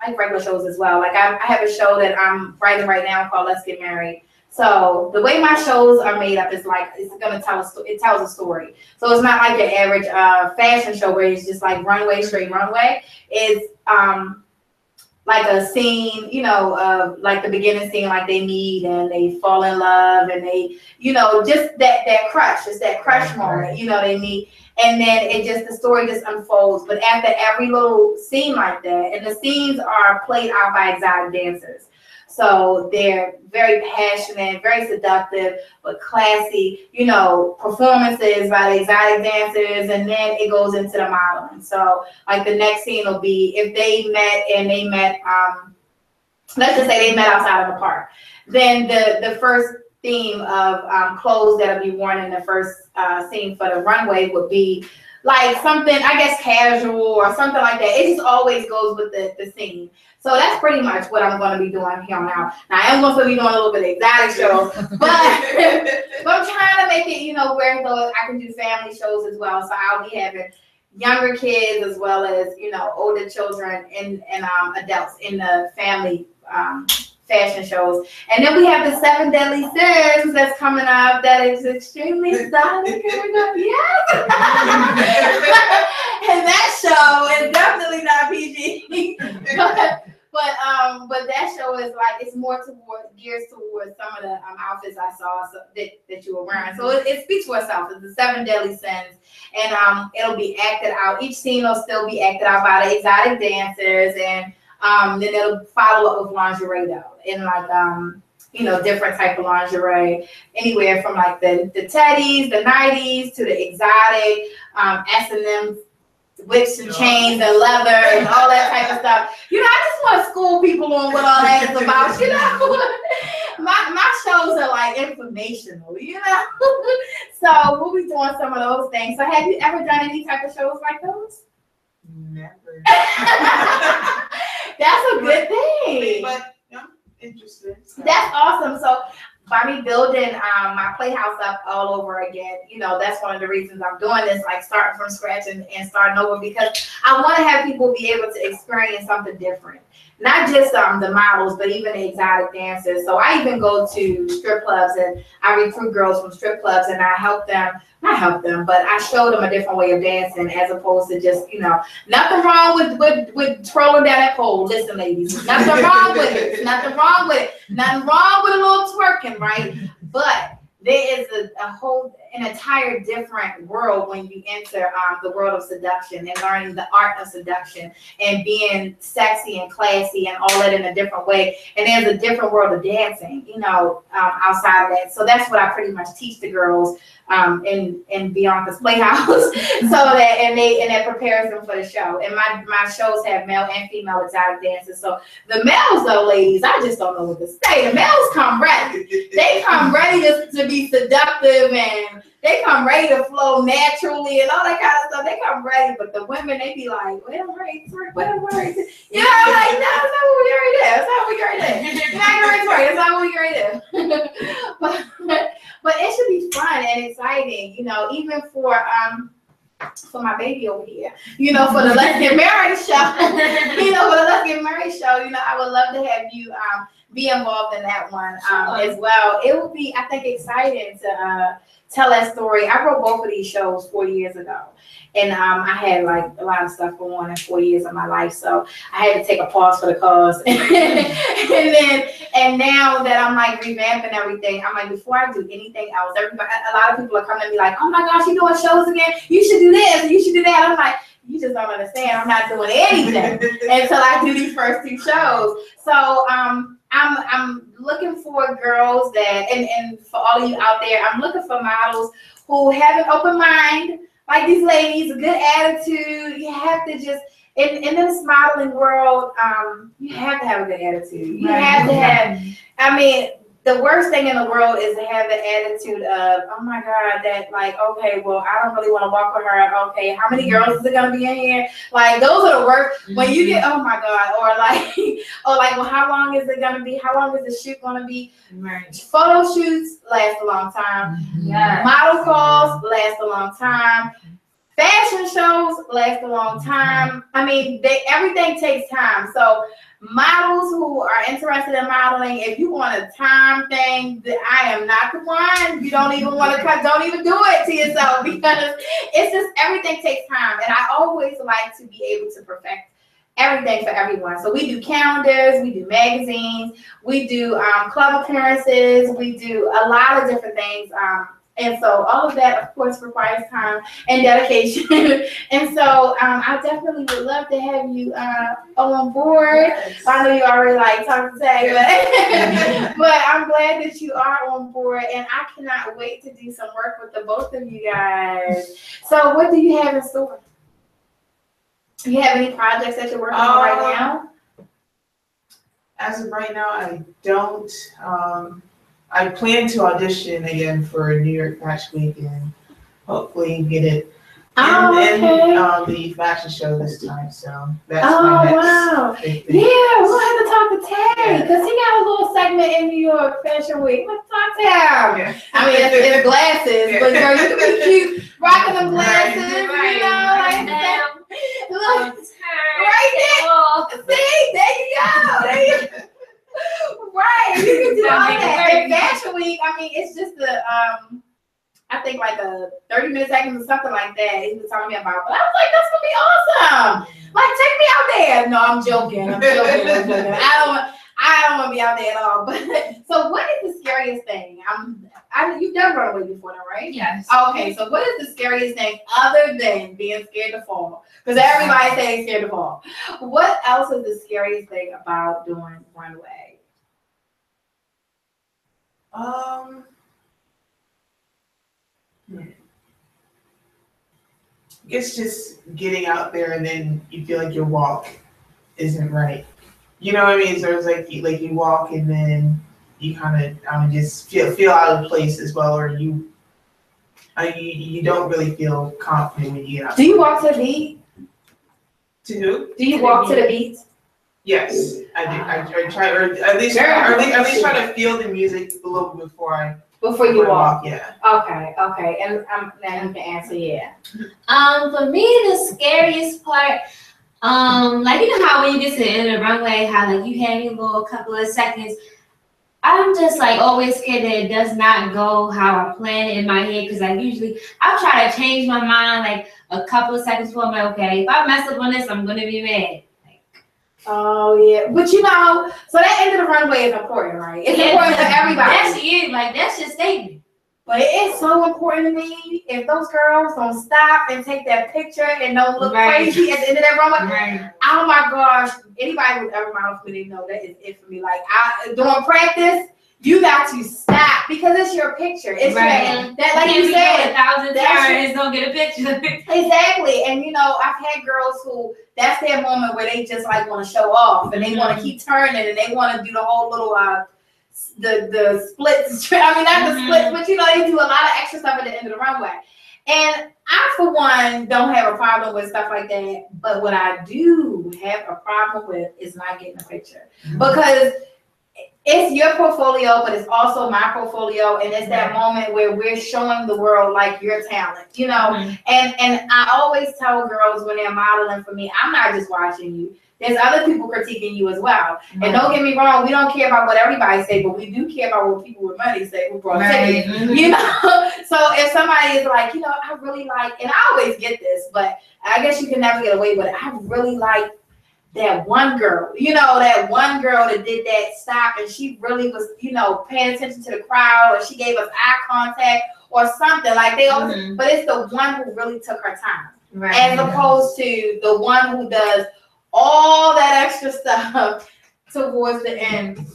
like regular shows as well. Like I have a show that I'm writing right now called Let's Get Married. So the way my shows are made up is like it's going to it tells a story. So it's not like your average fashion show where it's just like straight runway. It's like a scene, of like the beginning scene, like they meet and they fall in love and they, just that crush. It's that crush moment, they meet. And then the story just unfolds. But after every little scene like that, and the scenes are played out by exotic dancers. So they're very passionate, very seductive, but classy, performances by the exotic dancers. And then it goes into the modeling. So like the next scene will be if they met, let's just say they met outside of a park. Then the first theme of clothes that'll be worn in the first scene for the runway would be like something, I guess, casual or something like that. It just always goes with the scene. So that's pretty much what I'm going to be doing here on out. Now, I am going to be doing a little bit of exotic shows, but I'm trying to make it, where I can do family shows as well. So I'll be having younger kids as well as, older children and adults in the family fashion shows. And then we have the 7 Deadly Sins that's coming up that is extremely exotic. Yes! And that show is definitely not PG. But that show is like, it's more geared towards some of the outfits I saw that you were wearing. So it speaks for itself. It's the 7 Deadly Sins. And it'll be acted out. Each scene will still be acted out by the exotic dancers, and then it'll follow up with lingerie though, in like different type of lingerie, anywhere from like the teddies, the 90s to the exotic S&M whips and chains and leather and all that type of stuff. I just want to school people on what all that is about. My shows are like informational. So we'll be doing some of those things. So have you ever done any type of shows like those? Never. That's a good thing. But I'm interested. So. That's awesome. So by me building my Playhouse up all over again, that's one of the reasons I'm doing this, like starting from scratch and starting over, because I want to have people be able to experience something different. Not just the models, but even the exotic dancers. So I even go to strip clubs and I recruit girls from strip clubs and I but I show them a different way of dancing as opposed to just, nothing wrong with twirling down that pole. Listen, ladies, nothing wrong with it. Nothing wrong with it. Nothing wrong with a little twerking, right? But there is an entire different world when you enter the world of seduction and learning the art of seduction and being sexy and classy and all that in a different way. And there's a different world of dancing, outside of that. So that's what I pretty much teach the girls in Beyonka's Playhouse, so that prepares them for the show. And my shows have male and female exotic dancers. So the males though, ladies, I just don't know what to say. The males come ready. They come ready to be seductive, and they come ready to flow naturally and all that kind of stuff. They come ready, but the women, they be like, wait, I'm ready. Like, no, that's not what we already did. That's not what we already did. That's not what we already did. But it should be fun and exciting, even for my baby over here, for the Let's Get Married show, I would love to have you be involved in that one as well. It would be, I think, exciting to tell that story. I wrote both of these shows 4 years ago, and I had like a lot of stuff going on in 4 years of my life, so I had to take a pause for the cause. and now that I'm like revamping everything, I'm like, before I do anything else, a lot of people are coming to me like, oh my gosh, you're doing shows again? You should do this, you should do that. I'm like, you just don't understand. I'm not doing anything until I do these first 2 shows. So I'm looking for girls that, and for all of you out there, I'm looking for models who have an open mind, like these ladies, a good attitude. You have to just in this modeling world, you have to have a good attitude. You have to have. I mean, the worst thing in the world is to have the attitude of, oh my God, that like, okay, well, I don't really want to walk with her. Okay, how many girls is it gonna be in here? Like, those are the worst. When you get, oh my God, or like, well, how long is it gonna be? How long is the shoot gonna be? Right. Photo shoots last a long time. Yeah. Model calls last a long time. Fashion shows last a long time. I mean, everything takes time. So models who are interested in modeling, if you want a time thing, I am not the one. You don't even want to cut. Don't even do it to yourself, because it's just everything takes time. And I always like to be able to perfect everything for everyone. So we do calendars, we do magazines, we do club appearances, we do a lot of different things. And so all of that, of course, requires time and dedication. And so I definitely would love to have you on board. Yes. I know you already like talking to say, but I'm glad that you are on board, and I cannot wait to do some work with the both of you guys. So what do you have in store? Do you have any projects that you're working on right now? As of right now, I don't. I plan to audition again for New York Fashion Week and hopefully get it in the fashion show this time. So that's my next big thing. Yeah, we'll have to talk to Terry, because he got a little segment in New York Fashion Week. Let's talk to him. Yeah. I mean, it's glasses, but girl, you can be cute rocking them glasses, right. You know, like that. Look, right there. See, there you go. There you go. Right, you can do all that. And Fashion Week, I mean, it's just I think like a 30-minute seconds or something like that he was telling me about. But I was like, that's gonna be awesome. Like, take me out there. No, I'm joking. I don't want to be out there at all. But so, what is the scariest thing? You've done runaway before, though, right? Yes. Okay, so what is the scariest thing other than being scared to fall? Because everybody says they're scared to fall. What else is the scariest thing about doing runaway? It's just getting out there and then you feel like your walk isn't right. You know what I mean? So it's like you walk and then you kind of just feel out of place as well, or you don't really feel confident when you get out. Do you walk to the beat? To who? Do you walk to the beat? Yes, I do. I try, or at least try to feel the music a little before you walk. Yeah. Okay. And now you can answer. Yeah. For me, the scariest part, like, you know how when you get to the end of the runway, how like you have your little couple of seconds. I'm just like always scared that it does not go how I plan it in my head, because I'll try to change my mind like a couple of seconds before. I'm like, okay, if I mess up on this, I'm gonna be mad. Oh yeah, but so that end of the runway is important, right? It's important for everybody. That's it. Like, that's your statement. But it is so important to me if those girls don't stop and take that picture and don't look crazy at the end of that runway. Right. Oh my gosh! Anybody who's ever modeled for me, they know that is it for me. Like, during practice, you got to stop because it's your picture. It's that, like you said, 1,000 times don't get a picture. Exactly, and I've had girls who that's their moment where they just like want to show off and they want to keep turning and they want to do the whole little the splits. I mean, not the splits, but they do a lot of extra stuff at the end of the runway. And I, for one, don't have a problem with stuff like that. But what I do have a problem with is not getting a picture, because it's your portfolio, but it's also my portfolio, and it's that moment where we're showing the world like your talent, And I always tell girls when they're modeling for me, I'm not just watching you. There's other people critiquing you as well. Mm-hmm. And don't get me wrong, we don't care about what everybody say, but we do care about what people with money say who brought tickets. Mm-hmm. So if somebody is like, I really like, and I always get this, but I guess you can never get away with it. I really like that one girl, that one girl that did that stop, and she really was, paying attention to the crowd, or she gave us eye contact or something like they always, but it's the one who really took her time, as opposed to the one who does all that extra stuff towards the end.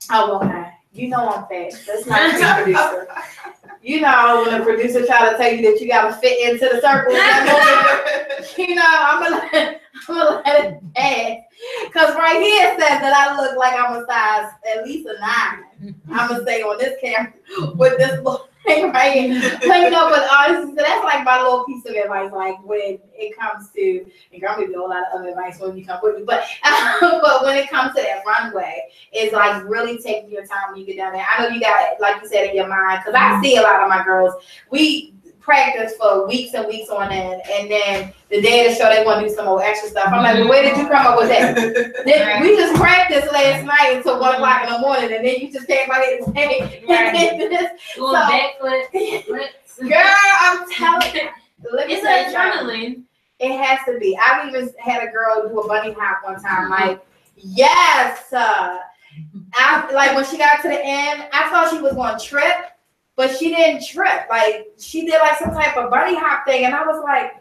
Oh, okay. You know I'm fat. That's not the producer. You know when the producer try to tell you that you gotta fit into the circle. You know I'm gonna let it pass. Cause right here it says that I look like I'm a size at least a 9. I'm gonna stay on this camera with this little thing right here. But you know, but honestly, so that's like my little piece of advice. Like when it comes to, and girl, maybe a whole lot of other advice when you come with me. But when it comes to that runway, it's like really taking your time when you get down there. I know you got, like you said, in your mind, because I see a lot of my girls. We practice for weeks and weeks on end, and then the day of the show they want to do some more extra stuff. I'm like, well, where did you come up with that? We just practiced last night until 1 o'clock in the morning, and then you just came out here and say, doing backflips. Girl, I'm telling you, it's adrenaline. It has to be. I've even had a girl do a bunny hop one time. Like, yes, like when she got to the end, I thought she was going to trip. But she didn't trip. Like, she did like some type of bunny hop thing. And I was like,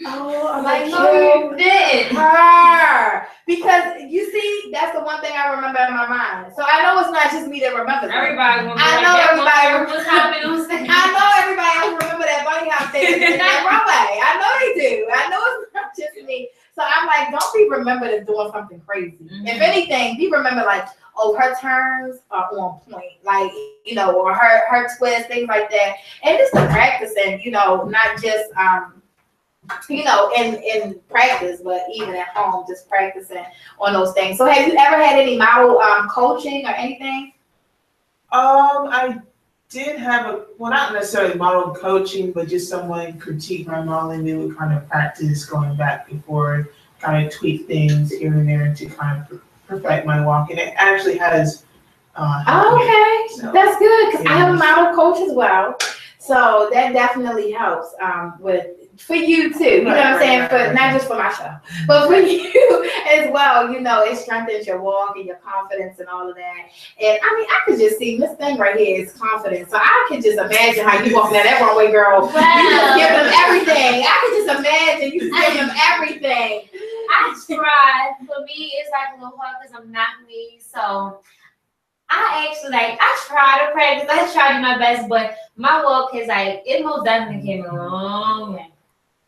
oh, I'm like, no, you did. Her. Because you see, that's the one thing I remember in my mind. So I know it's not just me that remembers. Everybody was everybody was hopping on stage. I know everybody else remember that bunny hop thing in that runway. I know they do. I know it's not just me. So I'm like, don't be remembered as doing something crazy. Mm-hmm. If anything, be remembered like, oh, her turns are on point, like, you know, or her twist, things like that. And just the practicing, you know, not just, you know, in practice, but even at home, just practicing on those things. So have you ever had any model coaching or anything? I did have well, not necessarily model coaching, but just someone critique my modeling. They would kind of practice going back and forth, kind of tweak things here and there to kind of perfect my walk, and it actually has. Okay, so, that's good because I have a model coach as well, so that definitely helps for you too. You know what I'm saying? For not just for my show, but for you as well. You know, it strengthens your walk and your confidence and all of that. And I mean, I could just see this thing right here is confidence. So I could just imagine how you walking down that runway, girl. Wow. You just give them everything. I could just imagine you just give them everything. I tried. For me, it's like a little hard because I'm not me. So I actually I try to practice. I try to do my best, but my walk is it most definitely came a long way.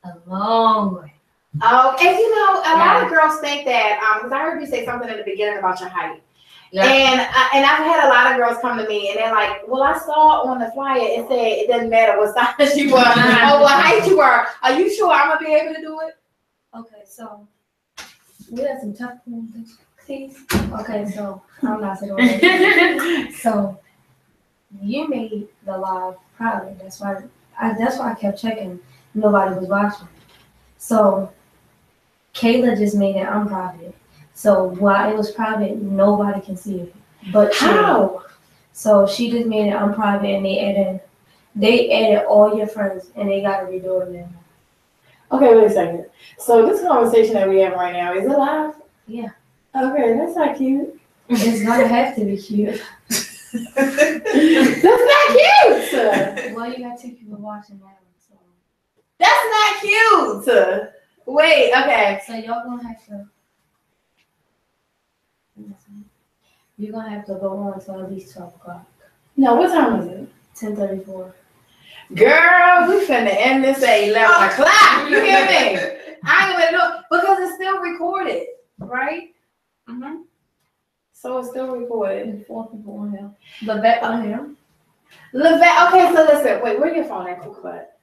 A long way. Oh, and you know, a lot of girls think that because I heard you say something in the beginning about your height. Yeah. And I've had a lot of girls come to me and they're like, well, I saw on the flyer it said it doesn't matter what size you are or what height you are. Are you sure I'm gonna be able to do it? Okay, so we have some tough things. Okay, so I'm not saying so you made the live private. That's why I kept checking. Nobody was watching. So Kayla just made it unprivate. So while it was private, nobody can see it. But how? So she just made it unprivate, and they added all your friends, and they got to redo it now. Okay, wait a second. So this conversation that we have right now, is it live? Yeah. Okay, that's not cute. It's gonna have to be cute. That's not cute. Well, you got 2 people watching that one, so. That's not cute. Wait, okay. So y'all gonna have to. You're gonna have to go on until at least 12 o'clock. No, what time is it? 10:34. Girl, we finna end this at 11 o'clock. You hear me? I ain't gonna know because it's still recorded, right? Mm-hmm. So it's still recorded. 4 people on here. Levette on here. Levette. Okay, so listen. Wait, where's your phone at, Cool Cut?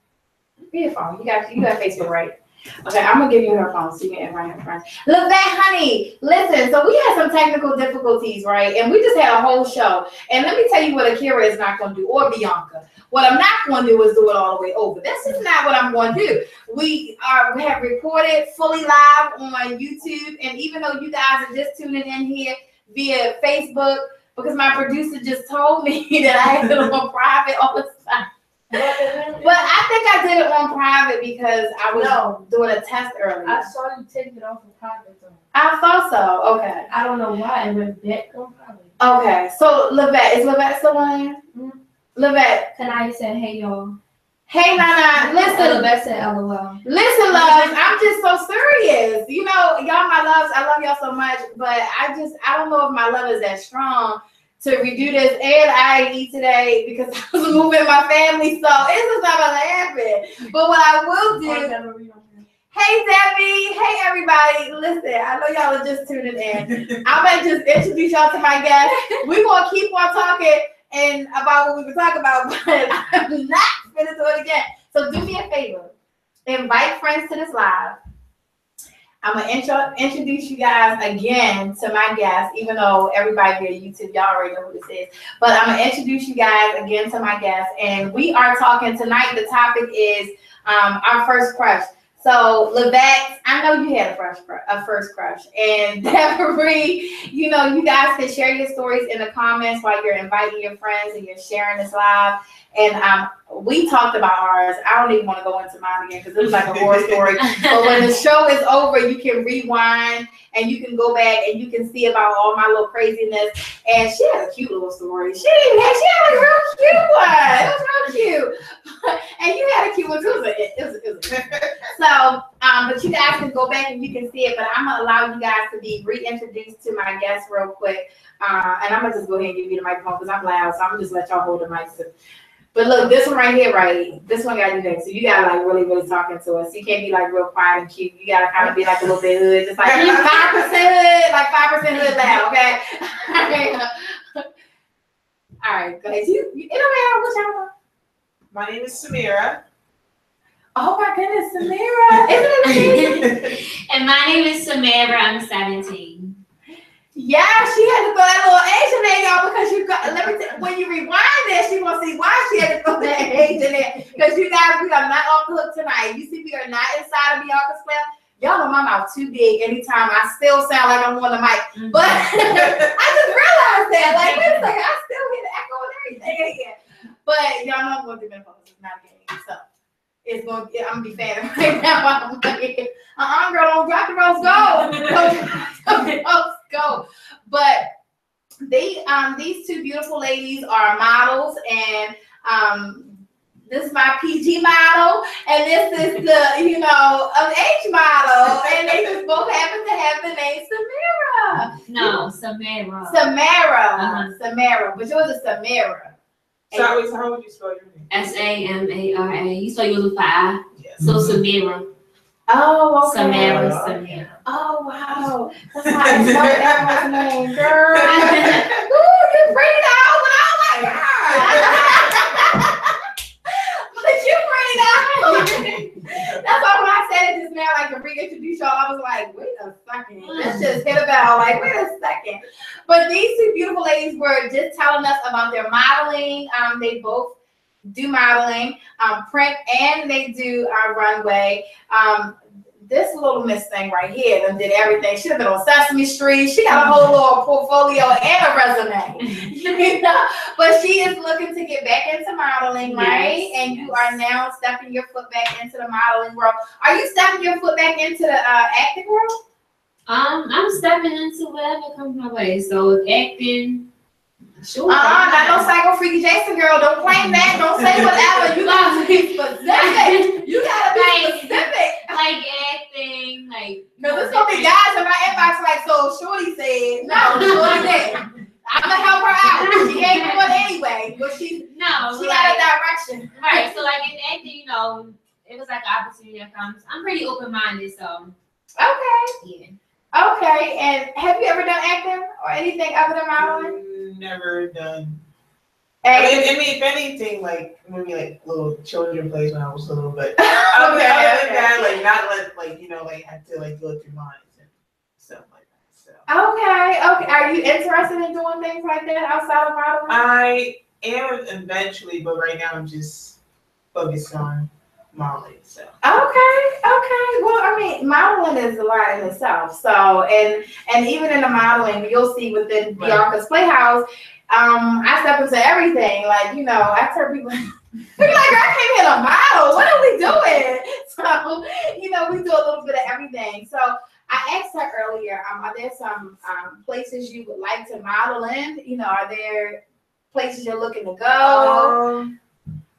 Where's your phone? You got Facebook, right? Okay, I'm gonna give you her phone so you can invite her friends. Levette, honey, listen. So we had some technical difficulties, right? And we just had a whole show. And let me tell you what Akira is not gonna do, or Beyonka. What I'm not going to do is do it all the way over. This is not what I'm going to do. We have recorded fully live on YouTube, and even though you guys are just tuning in here via Facebook, because my producer just told me that I had it on private all the time. But I think I did it on private because I was doing a test earlier. I saw you taking it off of private though. I thought so. Okay. I don't know why it went back on private. Okay. So Levette, is Levette still on here? Mm-hmm. Levette. Kanaya said, hey y'all. Hey Nana, listen. Levette said LOL. Listen, loves, I'm just so serious. You know, y'all my loves, I love y'all so much, but I don't know if my love is that strong to redo this, and I didn't eat today because I was moving my family, so it's just not gonna happen. But what I will do, hey Debbie, hey everybody, listen, I know y'all are just tuning in. I'm gonna just introduce y'all to my guest. We're gonna keep on talking and about what we were talking about, but I'm not gonna do it again. So do me a favor, invite friends to this live. I'm gonna introduce you guys again to my guest, even though everybody via YouTube, y'all already know who this is. But I'm gonna introduce you guys again to my guest, and we are talking tonight. The topic is our first crush. So Levette, I know you had a first crush, and Deborah, you know, you guys can share your stories in the comments while you're inviting your friends and you're sharing this live. And we talked about ours. I don't even want to go into mine again because it was like a horror story. But when the show is over, you can rewind and you can go back and you can see about all my little craziness. And she had a cute little story. She had a real cute one. It was real cute. And you had a cute one too. It was so, but you guys can go back and you can see it. But I'm gonna allow you guys to be reintroduced to my guest real quick. And I'm gonna just go ahead and give you the microphone because I'm loud. So I'm gonna just let y'all hold the mic. But look, this one right here, right? This one gotta do that. So you gotta like really talking to us. You can't be like real quiet and cute. You gotta kind of be like a little bit hood, just like 5% hood, like 5% hood loud, okay? All right, go ahead. You don't matter what y'all want. My name is Samira. Oh my goodness, Samira. Isn't it? And my name is Samara. I'm 17. Yeah, she had to throw that little Asian egg on because you got. Let me tell you, when you rewind this, you're gonna see why she had to throw that Asian egg. Because you guys, we are not off the hook tonight. You see, we are not inside of Beyonka's club. Y'all know my mouth too big. Anytime I still sound like I'm on the mic, but I just realized that. Like, wait a second, I still hear the echo and everything again. But y'all know I'm gonna do menopause. It's not a game, so it's gonna. I'm gonna be fanning right now. I'm like, girl, don't drop the rose. Go. Go. But these two beautiful ladies are models, and this is my PG model, and this is the H model, and they just both happen to have the name Samira. No, Samara. Samara, but yours is Samira. So how would you spell your name? Samara. You spell yours with 5. Yes. So Samira. Oh, okay. Samara. Oh, wow. That's how I spelled everyone's name, girl. Ooh, you bring it out, but oh my God. But you bring it out. That's why when I said it just now, like to reintroduce y'all, I was like, wait a second. Let's just hit a bell. Like, wait a second. But these two beautiful ladies were just telling us about their modeling. They both do modeling, print, and they do runway. This little miss thing right here done did everything. She have been on Sesame Street. She got a whole little portfolio and a resume. But she is looking to get back into modeling, right? Yes, and you are now stepping your foot back into the modeling world. Are you stepping your foot back into the acting world? I'm stepping into whatever comes my way. So acting. Sure. Not no psycho freaky Jason girl. Don't claim that. Don't say whatever. You gotta be specific. You gotta be specific. Like acting, like. No, there's gonna be guys in my inbox like, so Shorty said, no, Shorty did. I'm gonna help her out. She ain't doing anyway, but she got a direction. Right. So like in acting, it was like an opportunity that comes. I'm pretty open-minded, so. Okay. Yeah. Okay, and have you ever done acting or anything other than modeling? Never done. I mean, if anything, like maybe like little children plays when I was little, but other than that, like not like have to like go through lines and stuff like that. So. Okay. Are you interested in doing things like that outside of modeling? I am eventually, but right now I'm just focused on modeling. So. Okay. Well, I mean, modeling is a lot in itself. So, and even in the modeling, you'll see within Beyonka's Playhouse, I step into everything. Like, I tell people, they're like, I came here to model. What are we doing? So, we do a little bit of everything. So, I asked her earlier, are there some places you would like to model in? Are there places you're looking to go?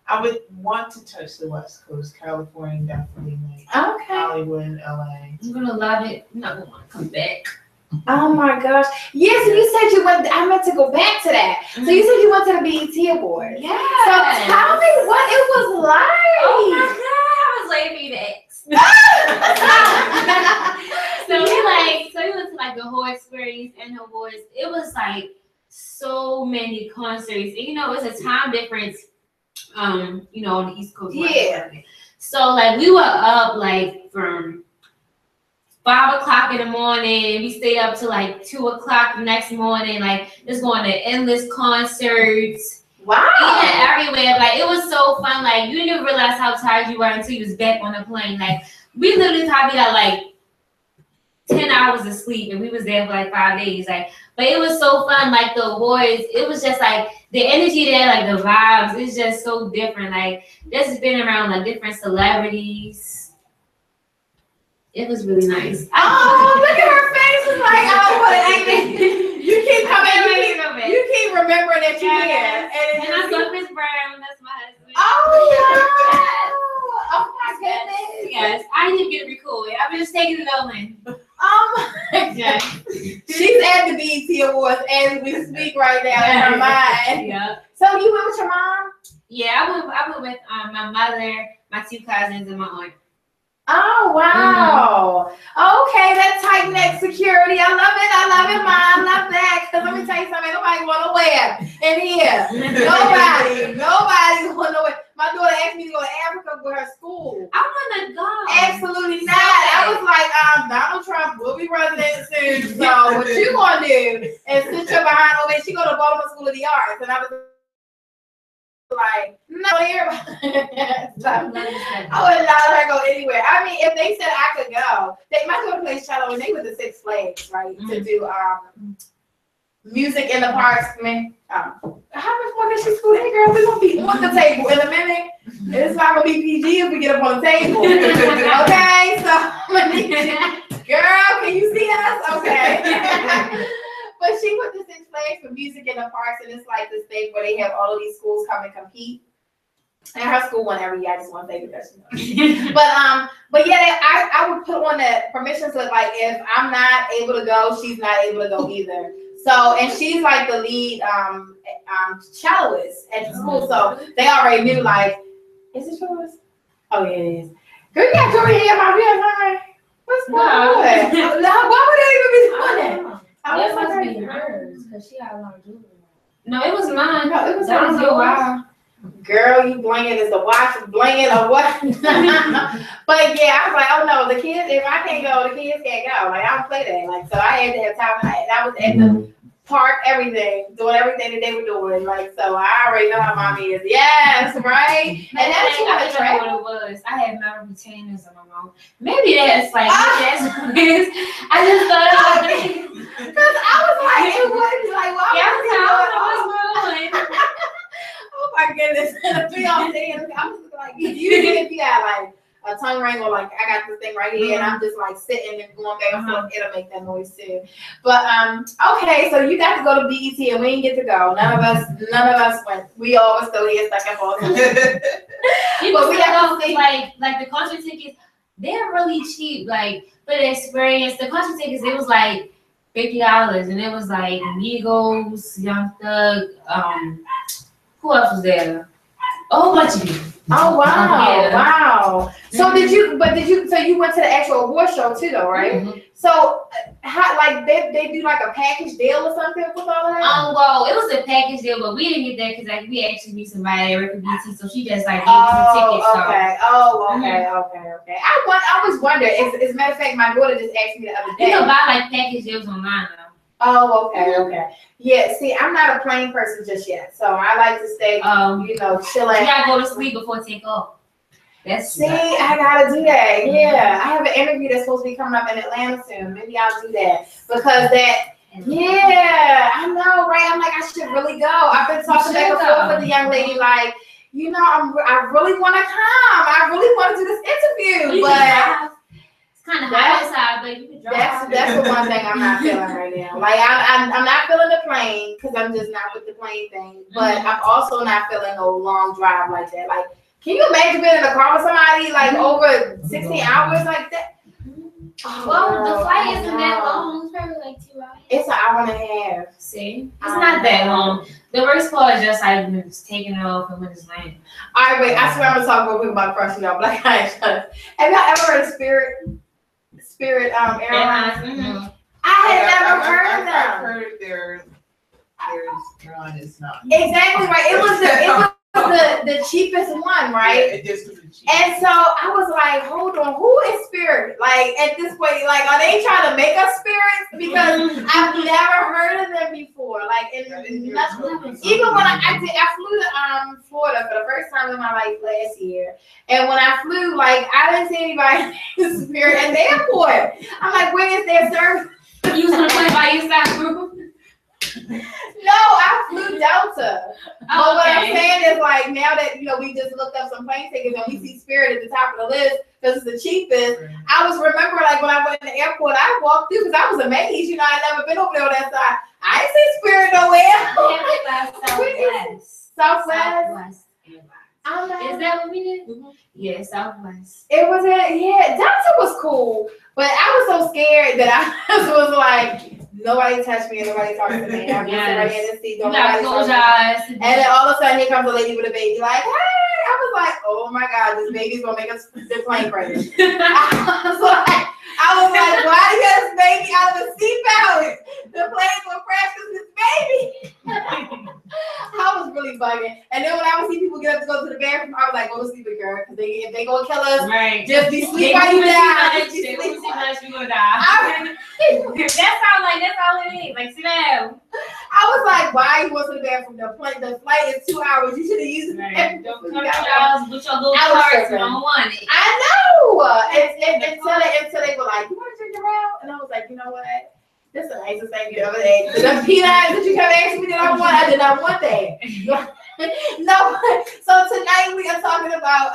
I would want to touch the West Coast, California, definitely. Like Hollywood, LA. I'm gonna love it. I'm not gonna want to come back. Oh my gosh. Yes, you said you went. I meant to go back to that. So you said you went to the BET Awards. Yeah. So tell me what it was like. Oh my God, I was waiting for you to ask. So we went to like the whole experience and the awards. It was like so many concerts. And it's a time difference. On the East Coast. Yeah. So like we were up like from 5 o'clock in the morning. We stayed up till like 2 o'clock the next morning. Like just going to endless concerts. Wow. Even everywhere. Like it was so fun. Like you didn't realize how tired you were until you was back on the plane. Like we literally probably got like 10 hours of sleep and we was there for like 5 days. Like, but it was so fun. Like the awards, it was just like the energy there, like the vibes, it's just so different. Like just been around like different celebrities. It was really nice. Oh, look at her face. It's like, oh, what you keep coming. You keep remembering that you're here. And I saw Chris Brown. That's my husband. Oh, wow. Oh my goodness. Yes, I didn't get to record it. I'm just taking it all in. Oh my God. She's at the BET Awards as we speak right now in her mind. Yeah. So you went with your mom? Yeah, I went with my mother, my 2 cousins, and my aunt. Oh wow. Okay, that tight neck security. I love it. I love it, Mom. I love that. Cause let me tell you something, nobody wanna wear in here. Nobody wanna wear. My daughter asked me to go to Africa with her school. I wanna go. Absolutely not. I was like, Donald Trump will be president soon. So what you gonna do is sit your behind over there. She go to Baltimore School of the Arts, and I was like, no, I wouldn't allow her to go anywhere. I mean, if they said I could go, my daughter plays cello, and they went to Six Flags, right, to do music in the parks. I mean, how much more can she school? Hey, girl, we're gonna be on the table in a minute. It's not gonna be PG if we get up on the table. Okay, so girl, can you see us? Okay. But she went to Six Flags for music in the parks, and it's like this thing where they have all of these schools come and compete. And her school won every year. I just want to say that. But yeah, I would put on that permission slip, like if I'm not able to go, she's not able to go either. So, and she's like the lead celloist at the school, so they already knew, like, is it yours? Oh yeah, it is. Girl, you got jewelry here, my real time. What's going on? Why would they even be doing that? It must be hers, because she had a lot of jewelry. No, it was mine. No, it was that hers. was your wow. Girl, you blinging is the watch blinging or what? But yeah, I was like, oh no, the kids, if I can't go, the kids can't go. Like, I don't play that. Like, so I had to have time. And I was at the park, doing everything that they were doing. Like, so I already know how mommy is. Yes, right? And that's what I remember what it was. I had metal retainers on my mom. Maybe that's like, that's what it is. I just thought about it. Because I was like, it was like, why was it going? Oh my goodness. I'm just like, usually if you had like a tongue ring or like I got this thing right here and I'm just like sitting and going back and forth, it'll make that noise too. But okay, so you got to go to BET and we didn't get to go. None of us went. We all were still here stuck in Baltimore. But we got to like the concert tickets, they're really cheap. Like for the experience, the concert tickets, it was like $50 and it was like Migos, Young Thug, who else was there? A whole bunch of people. Oh wow, yeah. Wow. So so you went to the actual award show too though, right? Mm-hmm. So how, like they do like a package deal or something with all of that? Well, it was a package deal, but we didn't get that because like we actually knew somebody at Record BT, so she just like gave us the tickets. Okay. Okay. I always wonder. As a matter of fact, my daughter just asked me the other day. You can buy like package deals online though. Oh, okay. Yeah, see, I'm not a plane person just yet, so I like to stay, chilling. You gotta go to sleep before take off. I gotta do that. Yeah, I have an interview that's supposed to be coming up in Atlanta soon. Maybe I'll do that because yeah, I know, right? I'm like, I should really go. I've been talking back and forth with the young lady, like, I really want to come. I really want to do this interview, but. Kind of hot outside, but you can drive. That's the one thing I'm not feeling right now. Like I'm not feeling the plane because I'm just not with the plane thing. But I'm also not feeling a long drive like that. Like, can you imagine being in a car with somebody like over 16 hours like that? Well, the flight isn't that long. It's probably like flight? It's an hour and a half. See, it's not that long. The worst part is just like when it's taking off and when it's landing. All right, wait. I swear I'm gonna talk real quick about crushing y'all black eyes. Have y'all ever heard of Spirit Airlines? Mm-hmm. I had never heard of them. I've heard their airline is not. Exactly right. It was the cheapest one, right? Yeah, it just was the cheapest. And so I was like, hold on, who is Spirit? Like at this point, like are they trying to make us spirits? Because I've never heard of them before. Like even when I flew to Florida for the first time in my life last year, and when I flew, like I didn't see anybody named Spirit at the airport. I'm like, where is their service? You was gonna play by yourself, group? No, I flew Delta. But what I'm Okay. saying is like now that we just looked up some plane tickets and we see Spirit at the top of the list because it's the cheapest. I was remembering like when I went to the airport, I walked through because I was amazed. I'd never been over there on that side. I ain't seen Spirit nowhere. Southwest. Is that what we did? Yeah, Southwest. It was Delta was cool, but I was so scared that I was like, nobody touched me and nobody talked to me. I'm just right in the seat. You gotta close your eyes. And then all of a sudden, here comes a lady with a baby, like, hey. I was like, oh my God, this baby's gonna make us the plane crash. I was like, why do you get this baby out of the seatbelt? The plane's gonna crash with this baby. I was really bugging. And then when I would see people get up to go to the bathroom, I was like, go to sleep, girl, because if they gonna kill us, right. just be sleep while you die. We gonna die. That's all it is. Like, sit down. I was like, why you went to the bathroom? The flight is 2 hours. You should have used it. Don't come to y'all with your little cards. Don't want it. I know. Until they were like, you want to drink around? And I was like, you know what? This is the nicest thing you ever ate. The peanuts that you kept asking me that I want, I did not want that. No. So tonight we are talking about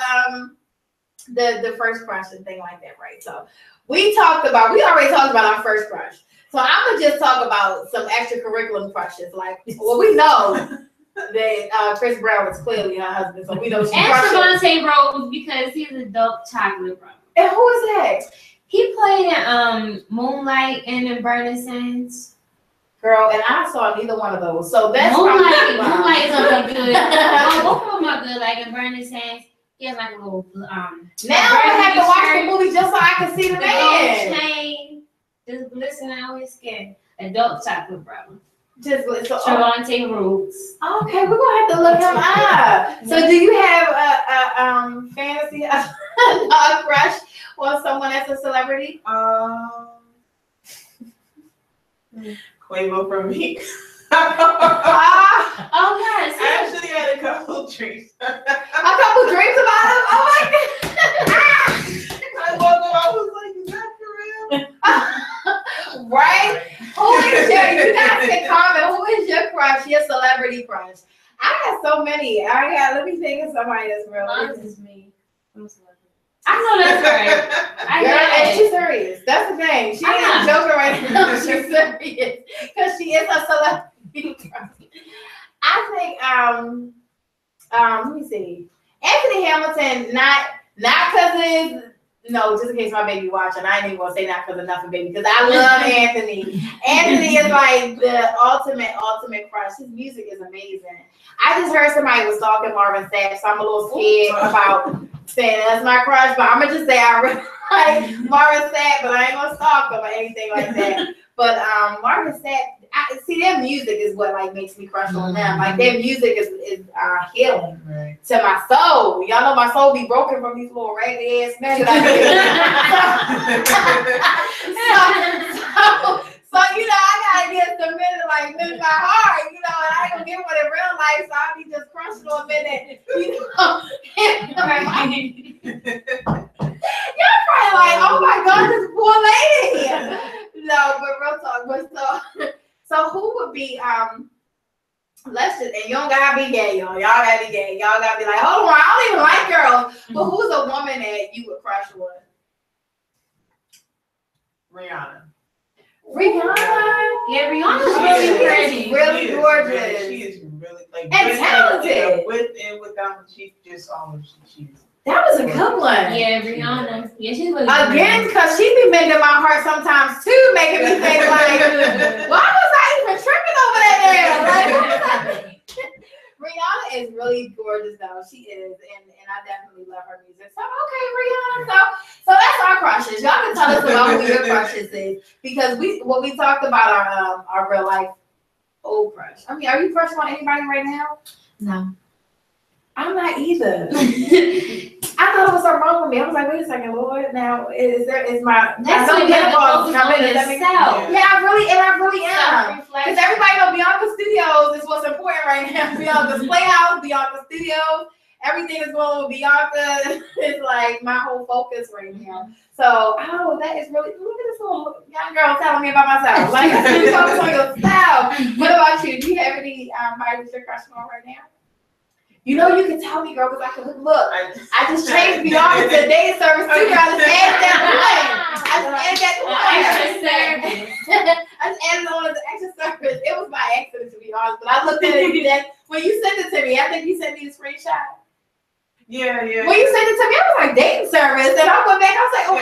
the first crush and thing like that, right? So we already talked about our first crush. So I'm gonna just talk about some extracurricular crushes. Like, well, we know that Chris Brown is clearly her husband, so we know she's and Trevante Rose because he's a dope chocolate brother. And who is that? He played in Moonlight and in Burning Sands. Girl, and I saw neither one of those. So that's Moonlight is gonna be good. Both of them are good. Like in Burning Sands, he has like a little Now I'm gonna have to watch the movie just so I can see the man. Chain, just glistening on his skin. A dope chocolate brother. Just so, Trevante Rhodes. Okay, we're gonna have to look him up. So, do you have a fantasy a crush on someone that's a celebrity? Quavo from me. Oh yes. I actually had a couple drinks. A couple drinks about him. Oh my God. I woke up, I was like, is that for real? Right? You guys can comment. Who is your crush? Your celebrity crush? I got so many. Let me think of somebody that's real. Mine is me. I'm a celebrity. I know that's right. And she's serious. That's the thing. She ain't joking right now. She's serious because she is a celebrity crush. I think let me see. Anthony Hamilton, not because just in case my baby watching, I ain't even gonna say not because of nothing, baby, because I love Anthony. Anthony is like the ultimate crush. His music is amazing. I just heard somebody was stalking Marvin Sapp, so I'm a little scared about saying that's my crush, but I'm gonna just say I really like Marvin Sapp, but I ain't gonna stalk him or anything like that. But Marvin Sapp, see, their music is what like makes me crush on them. Like their music is healing to my soul. Y'all know my soul be broken from these little ragged ass men So I gotta get some men like mend my heart, and I ain't gonna get one in real life, so I'll be just crushing on men that, Y'all probably like, oh my God, this poor lady. No, but real talk. So who would be and you don't gotta be gay, y'all. Y'all gotta be gay. Y'all gotta be like, hold on, I don't even like girls. But who's a woman that you would crush on? Rihanna. Yeah, Rihanna's really pretty. Really gorgeous. She is really like and talented. With and without, she's just always she's. That was a good one. Yeah, Rihanna. Yeah, she's really again because she be making my heart sometimes too, making me think like really gorgeous though. She is, and I definitely love her music. So okay, Rihanna. So that's our crushes. Y'all can tell us about who your crushes is, because we talked about our real life old crush. I mean, are you crushing on anybody right now? No. I'm not either. I thought it was something wrong with me. I was like, wait a second, Lord. Now is my that's what you focus on yourself. Yeah, I really am. Because everybody know Beyonka Studios is what's important right now. Beyonka's Playhouse, Beyonka Studios, everything is going with Beyonka. It's like my whole focus right now. So, that is really, look at this little young girl telling me about myself. Like, you focus on yourself. What about you? Do you have any that you're crushing on right now? You know you can tell me, girl, because I can look. I just changed Beyonka to dating service too, girl. I just added that one. I just added on as an extra service. It was by accident, to be honest. But I looked at it when you sent it to me. I think you sent me the screenshot. Yeah. When you sent it to me, I was like, dating service. And I went back, I was like, oh.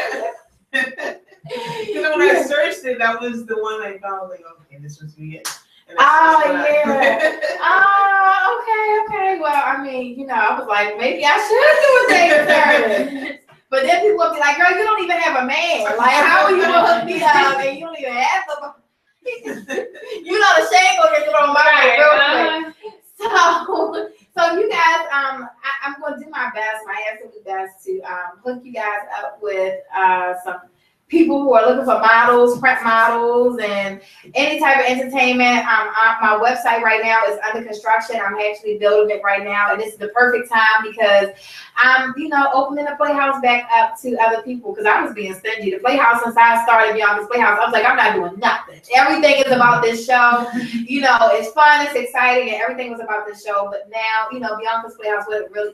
You know, when I searched it, that was the one I found. Like, okay, this was me. Yeah. Okay. Well, I mean, I was like, maybe I should do a dating service. But then people would be like, girl, you don't even have a man. Like, how are you going to hook me up and you don't even have somebody? The shame gonna get thrown my way real quick. So you guys, I'm going to do my best, my absolute best to hook you guys up with some people who are looking for models, print models, and any type of entertainment. My website right now is under construction. I'm actually building it right now, and this is the perfect time because I'm, opening the Playhouse back up to other people because I was being stingy. The Playhouse, since I started Beyonka's Playhouse, I was like, I'm not doing nothing. Everything is about this show. It's fun, it's exciting, and everything was about this show. But now, Beyonka's Playhouse,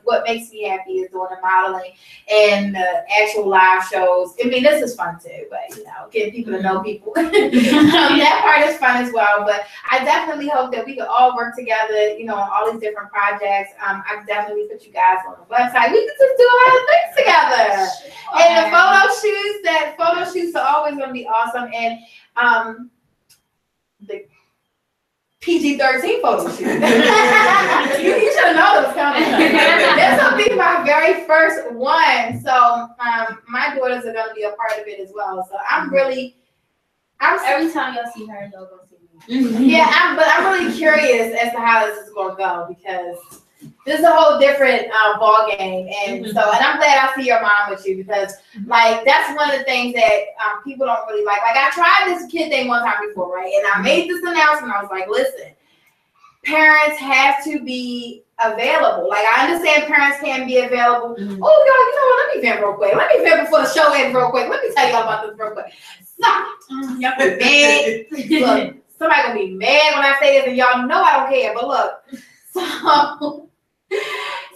what makes me happy is doing the modeling and the actual live shows. I mean, this is fun too. But getting people to know people, that part is fun as well. But I definitely hope that we can all work together, on all these different projects. I definitely put you guys on the website. We can just do a lot of things together. Sure. And the photo shoots are always going to be awesome. And the PG-13 photo shoot. You should have known it was coming. This will be my very first one. So my daughters are going to be a part of it as well. So every time y'all see her, y'all gonna see me. Yeah, but I'm really curious as to how this is going to go because this is a whole different ball game. And and I'm glad I see your mom with you because that's one of the things that people don't really like. Like I tried this kid thing one time before, right? And I made this announcement. I was like, listen, parents have to be available. Like I understand parents can be available. Oh, y'all, let me vent real quick. Let me vent before the show ends real quick. Let me tell y'all about this real quick. Y'all be mad. Look, somebody gonna be mad when I say this, and y'all know I don't care. But look,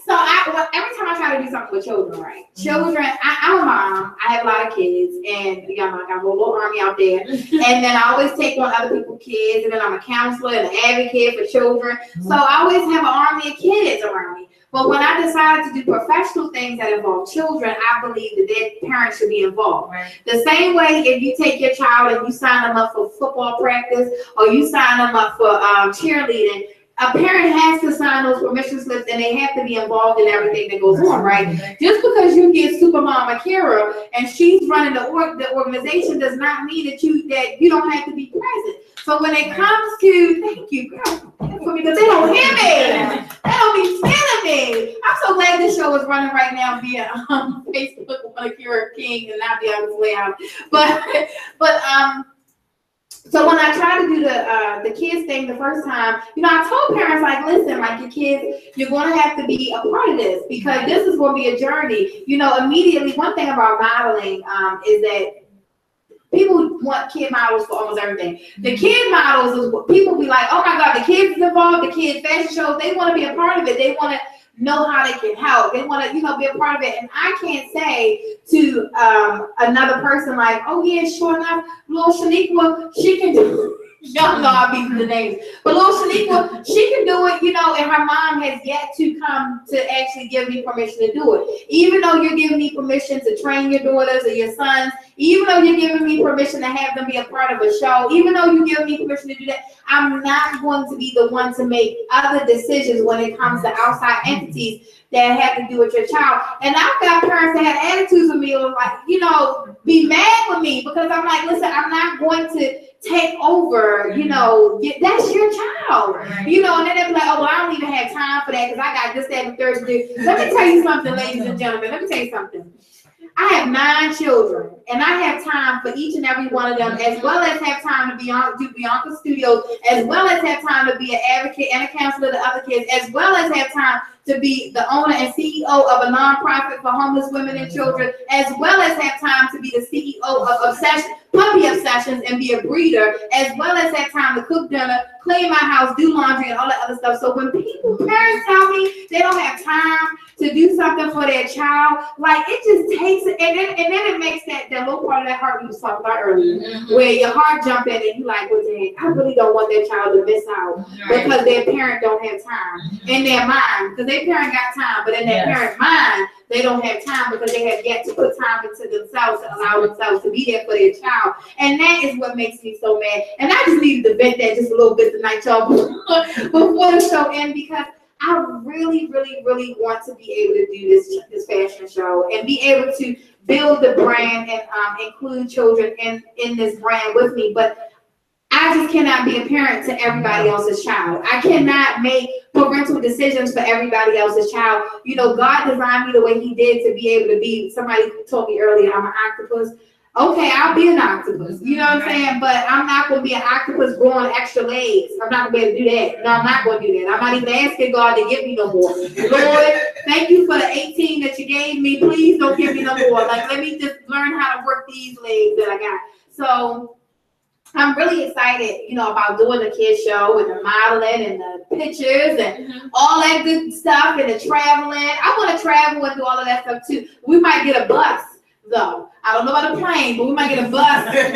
so every time I try to do something with children, right? Children, I'm a mom. I have a lot of kids, and I got a whole little army out there. And then I always take on other people's kids, and then I'm a counselor and an advocate for children. So I always have an army of kids around me. But when I decided to do professional things that involve children, I believe that parents should be involved. Right. The same way if you take your child and you sign them up for football practice or you sign them up for cheerleading, a parent has to sign those permission slips and they have to be involved in everything that goes on, right? Just because you get Supermom Akira and she's running the organization does not mean that you don't have to be present. So when it comes to, thank you, girl, for me, because they don't hear me. They don't be feeling me. I'm so glad this show is running right now via Facebook with Akira King and not Beyonka's Playhouse. But so when I tried to do the kids thing the first time, I told parents like, listen, like your kids, you're going to have to be a part of this because this is going to be a journey. Immediately, one thing about modeling is that people want kid models for almost everything. The kid models is what people be like, oh my God, the kids is involved, the kids fashion shows, they want to be a part of it. They want to know how they can help. They want to, be a part of it. And I can't say to another person like, oh yeah, sure enough, little Shaniqua, she can do Y'all know I beat the names. But little Shaniqua, she can do it, you know, and her mom has yet to come to actually give me permission to do it. Even though you're giving me permission to train your daughters or your sons, even though you're giving me permission to have them be a part of a show, even though you're giving me permission to do that, I'm not going to be the one to make other decisions when it comes to outside entities that have to do with your child. And I've got parents that had attitudes with me, like, you know, be mad with me because I'm like, listen, I'm not going to take over, you know, that's your child, you know, and then they'll be like, oh, well, I don't even have time for that because I got this, that, and the third to do. Let me tell you something, ladies and gentlemen, let me tell you something. I have 9 children, and I have time for each and every one of them, as well as have time to do Beyonka Studios, as well as have time to be an advocate and a counselor to other kids, as well as have time to be the owner and CEO of a nonprofit for homeless women and children, as well as have time to be the CEO of Puppy Obsessions and be a breeder, as well as have time to cook dinner, clean my house, do laundry, and all that other stuff. So when parents tell me they don't have time to do something for their child, like it just takes it, and then it makes that little part of that heart we was talking about earlier, where your heart jump in and you like, well, dang, I really don't want that child to miss out because their parent don't have time in their mind, because their parent got time, but in their parent mind, they don't have time because they have yet to put time into themselves to allow themselves to be there for their child. And that is what makes me so mad. And I just needed to vent that just a little bit tonight, y'all, before the show ends, because I really, really, really want to be able to do this fashion show and be able to build the brand and include children in this brand with me. But I just cannot be a parent to everybody else's child. I cannot make parental decisions for everybody else's child. You know, God designed me the way he did to be able to be, somebody told me earlier, I'm an octopus. Okay, I'll be an octopus. You know what I'm saying? But I'm not going to be an octopus growing extra legs. I'm not going to be able to do that. No, I'm not going to do that. I'm not even asking God to give me no more. Lord, thank you for the 18 that you gave me. Please don't give me no more. Like, let me just learn how to work these legs that I got. So I'm really excited, you know, about doing the kids show and the modeling and the pictures and all that good stuff and the traveling. I want to travel and do all of that stuff too. We might get a bus though. I don't know about a plane, but we might get a bus and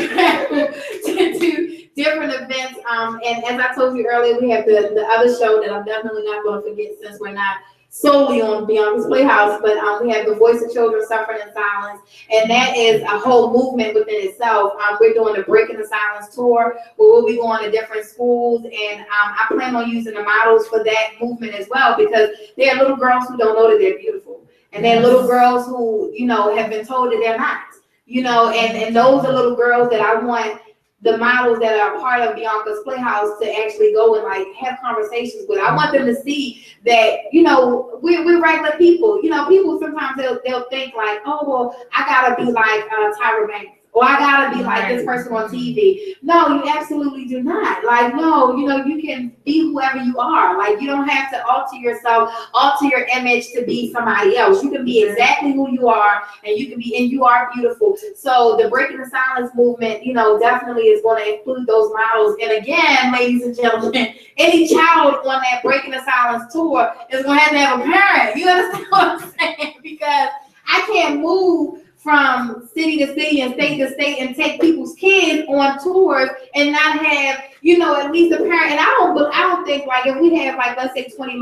travel to do different events. And as I told you earlier, we have the other show that I'm definitely not going to forget since we're not solely on Beyonka's Playhouse, but we have the Voice of Children Suffering in Silence, and that is a whole movement within itself. We're doing the Breaking the Silence tour, where we'll be going to different schools, and I plan on using the models for that movement as well, because there are little girls who don't know that they're beautiful, and there are little girls who, you know, have been told that they're not, you know, and those are little girls that I want the models that are part of Beyonka's Playhouse to actually go and like have conversations with. I want them to see that, you know, we're regular people. You know, people sometimes they'll think like, oh, well, I gotta be like Tyra Banks, or I gotta be like this person on TV. No, you absolutely do not. Like, no, you know, you can be whoever you are. Like, you don't have to alter yourself, alter your image to be somebody else. You can be exactly who you are, and you are beautiful. So the Breaking the Silence movement, you know, definitely is going to include those models. And again, ladies and gentlemen, any child on that Breaking the Silence tour is going to have a parent. You understand what I'm saying? Because I can't move from city to city and state to state and take people's kids on tours and not have, you know, at least a parent. And I don't think like if we have like, let's say 20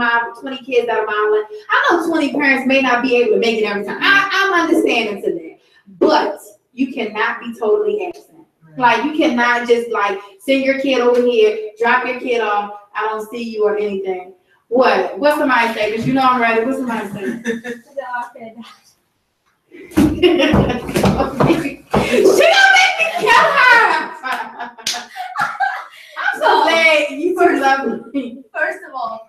kids that are modeling, I know 20 parents may not be able to make it every time. I'm understanding to that, but you cannot be totally absent. Like, you cannot just like send your kid over here, drop your kid off, I don't see you or anything. What's somebody say? Because you know I'm ready. What's somebody say? She gonna make me kill her. I'm so glad you two love me. First of all,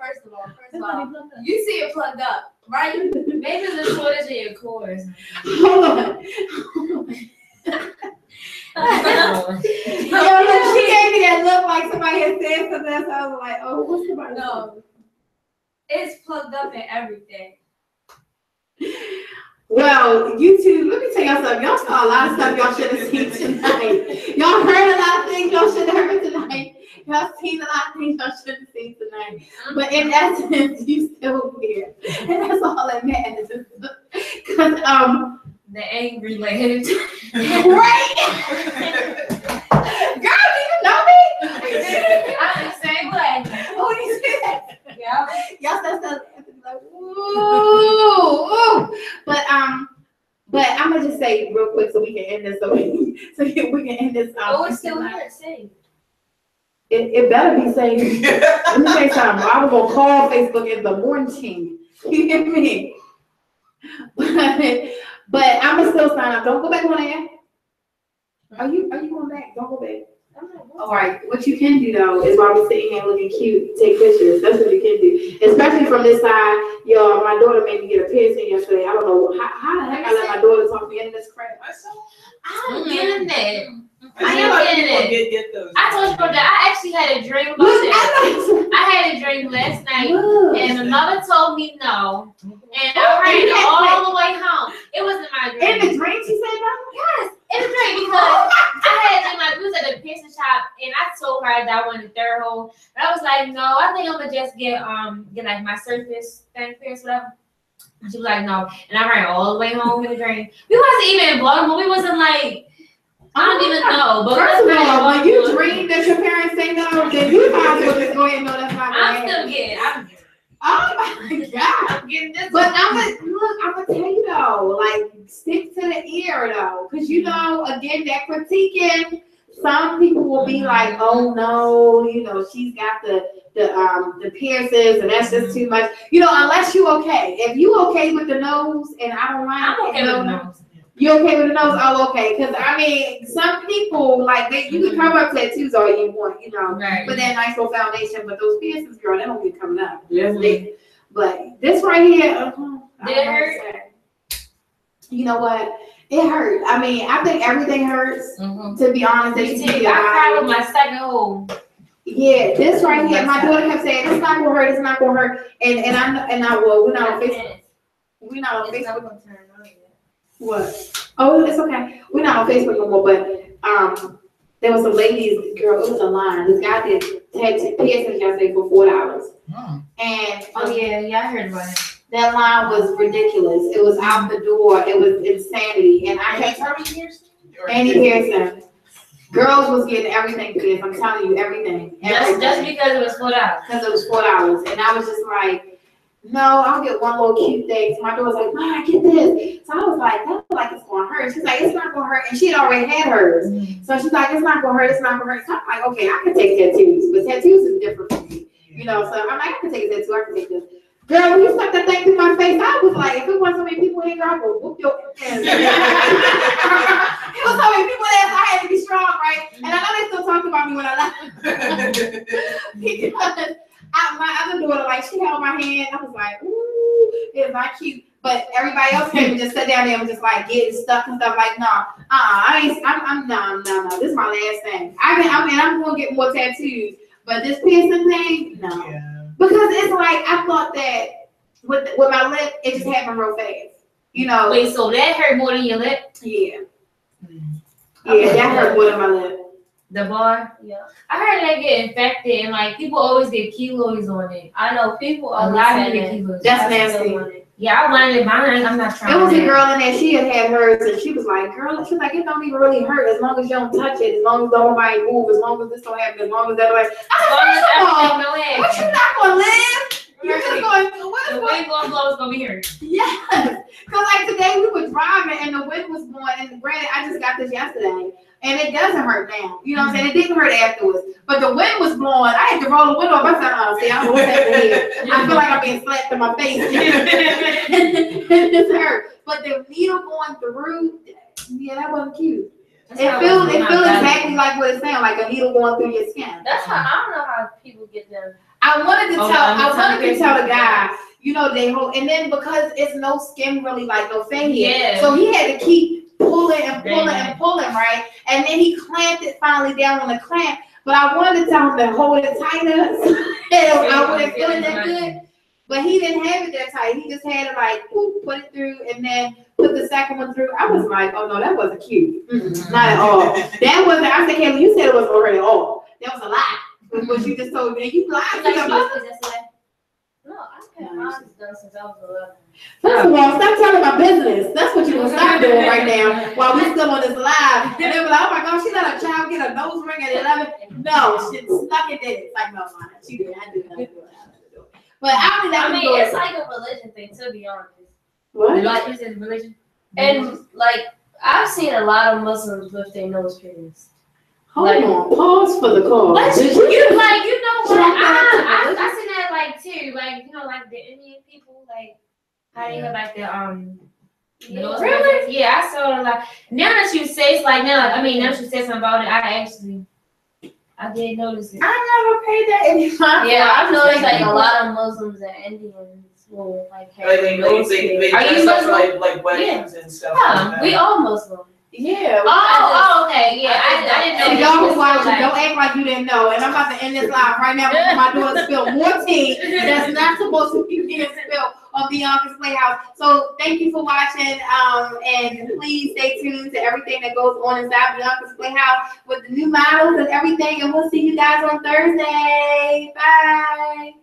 you see it plugged up, right? Maybe it's the shortage of your cords. Hold on. She gave me that look like somebody had said something, so I was like, oh, what's somebody? No, it's plugged up in everything. Well, you two, let me tell y'all something. Y'all saw a lot of stuff y'all should have seen tonight. Y'all heard a lot of things y'all should have heard tonight. Y'all seen a lot of things y'all should have seen tonight. But in essence, you still here. And that's all that matters. Because, the angry lady. right? Girl, do you know me? end this so we can end this. Oh, it's still here. Say. It better be saved. Let me say something. I was gonna call Facebook in the morning. You hear me? But I'm gonna still sign up. Don't go back on there. Are you going back? Don't go back. All right. What you can do though is while we're sitting here looking cute, take pictures. That's what you can do. Especially from this side. Yo, my daughter made me get a piercing yesterday. I don't know how the heck I let my daughter talk me into this crap. I'm getting that. I am getting it. Get those. I told you about that. I actually had a dream about that. I had a dream last night, and my mother told me no, and I ran all the way home. It wasn't my dream. In the dream, she said no? Yes, in the dream, because I had a dream like we was at the piercing shop, and I told her that I wanted a third hole, but I was like, no, I think I'm gonna just get like my surface thing pierced, whatever. And she was like, no, and I ran all the way home in the dream. We wasn't even in Baltimore. We wasn't like. I don't even know. But first of all, when you dream that your parents say no, then you might as well just go ahead and know that's not going to happen. I'm still getting. Oh my God! I'm getting this. But I'm gonna tell you though, like stick to the ear though, because you know, again, that critiquing. Some people will be like, oh no, you know, she's got the piercings and that's just too much. You know, unless you okay. If you okay with the nose and I don't mind, I'm okay with the nose. You okay with the nose? Oh, okay. Because I mean, some people like you can cover up tattoos all you want, you know, right. with that nice little foundation. But those piercings, girl, they don't be coming up. But this right here, did it hurt? You know what? It hurt. I mean, I think everything hurts. To be honest, I cried with my second hole. Yeah, this right here. My daughter kept saying, "It's not gonna hurt. It's not gonna hurt." And I will. We're not on Facebook. We're not on Facebook. What? Oh, it's okay. We're not on Facebook no more, but there was some ladies, girl, it was a line. This guy did piercings yesterday for $4. And I heard about it. That line was ridiculous. It was out the door. It was insanity. And I kept Andy Pearson. Girls was getting everything pierced. I'm telling you, everything. Just because it was $4. Because it was $4. And I was just like, no, I'll get one little cute thing. So my daughter was like, Mom, I get this. So I was like, that looks like it's going to hurt. She's like, it's not going to hurt. And she had already had hers. So she's like, it's not going to hurt. It's not going to hurt. So I'm like, okay, I can take tattoos. But tattoos is different for me. You know, so I'm like, I can take a tattoo. I can take this. Girl, when you stuck that thing through my face, I was like, if it wasn't so many people here, girl, I would whoop your ass. It was so many people there, so I had to be strong, right? And I know they still talk about me when I left. Because my other daughter, like, she held my hand. I was like, ooh, it's not cute. But everybody else came and just sat down there and just like getting stuck and stuff. Like, no, no. This is my last thing. I'm going to get more tattoos. But this piercing thing, no. Yeah. Because it's like, I thought that with my lip, it just happened real fast. You know. Wait, so that hurt more than your lip? Yeah. Yeah, that hurt more than my lip. The bar? Yeah. I heard that get infected and like people always get keloids on it. I know people a lot of get keloids. That's nasty. Yeah, I wanted it, but I'm not trying. It was a girl in there, she had hers and she was like, girl, she's like, it don't even really hurt as long as you don't touch it, as long as nobody move, as long as this don't happen, as long as that don't happen. What, you not gonna live? You're just going, the wind going to blow is going to be here. Yes. Because like today we were driving and the wind was blowing, and granted, I just got this yesterday, and it doesn't hurt now. You know what I'm saying? It didn't hurt afterwards. But the wind was blowing. I had to roll the window up. I said, see, I don't know what's happening here. I feel like I'm being slapped in my face. It just hurt. But the needle going through, yeah, that wasn't cute. It feels exactly like what it sounds like, a needle going through your skin. That's how I don't know how people get them. I wanted to tell the guy, you know, they hold, and then because it's no skin really, like no thing here, so he had to keep pulling and pulling and pulling, right? And then he clamped it finally down on the clamp. But I wanted to tell him to hold it tighter. I wouldn't feel it that good. But he didn't have it that tight. He just had it like, put it through, and then put the second one through. I was like, oh no, that wasn't cute. Not at all. That wasn't, I said, Kayla, you said it wasn't already at all. That was a lie. What you just told me. You lied to your mother. No, I've had mine done since I was 11. First of all, stop telling my business. That's what you're going to stop doing right now while we're still on this live. And they were like, oh my gosh, she let her child get a nose ring at 11. No, she snuck it in. It's like, no, she did. I did it. But I mean, it's like a religion thing, to be honest. What? Like, is it religion? And like, I've seen a lot of Muslims with their nose pierced. Hold Like- on, pause for the call. But you like, you know what? Jump I seen that like too, like, you know, like the Indian people, like how they have like the nose piercings. Yeah, I saw it a lot. Now that you say it's like now, I mean, now that you said something about it, I did notice it. I never paid that any mind. Yeah, I've noticed like a lot of Muslims and Indians will like have Like their nose pierced. Are you dress up Muslim? like weddings and stuff. Huh, like that. We all Muslim. Yeah. Oh, okay, yeah. I didn't know. And you y'all was who watching, like- don't act like you didn't know. And I'm about to end this live right now because my daughter spilled more tea that's not supposed to be being spilled on Beyonka's Playhouse. So thank you for watching. And please stay tuned to everything that goes on inside Beyonka's Playhouse with the new models and everything. And we'll see you guys on Thursday. Bye.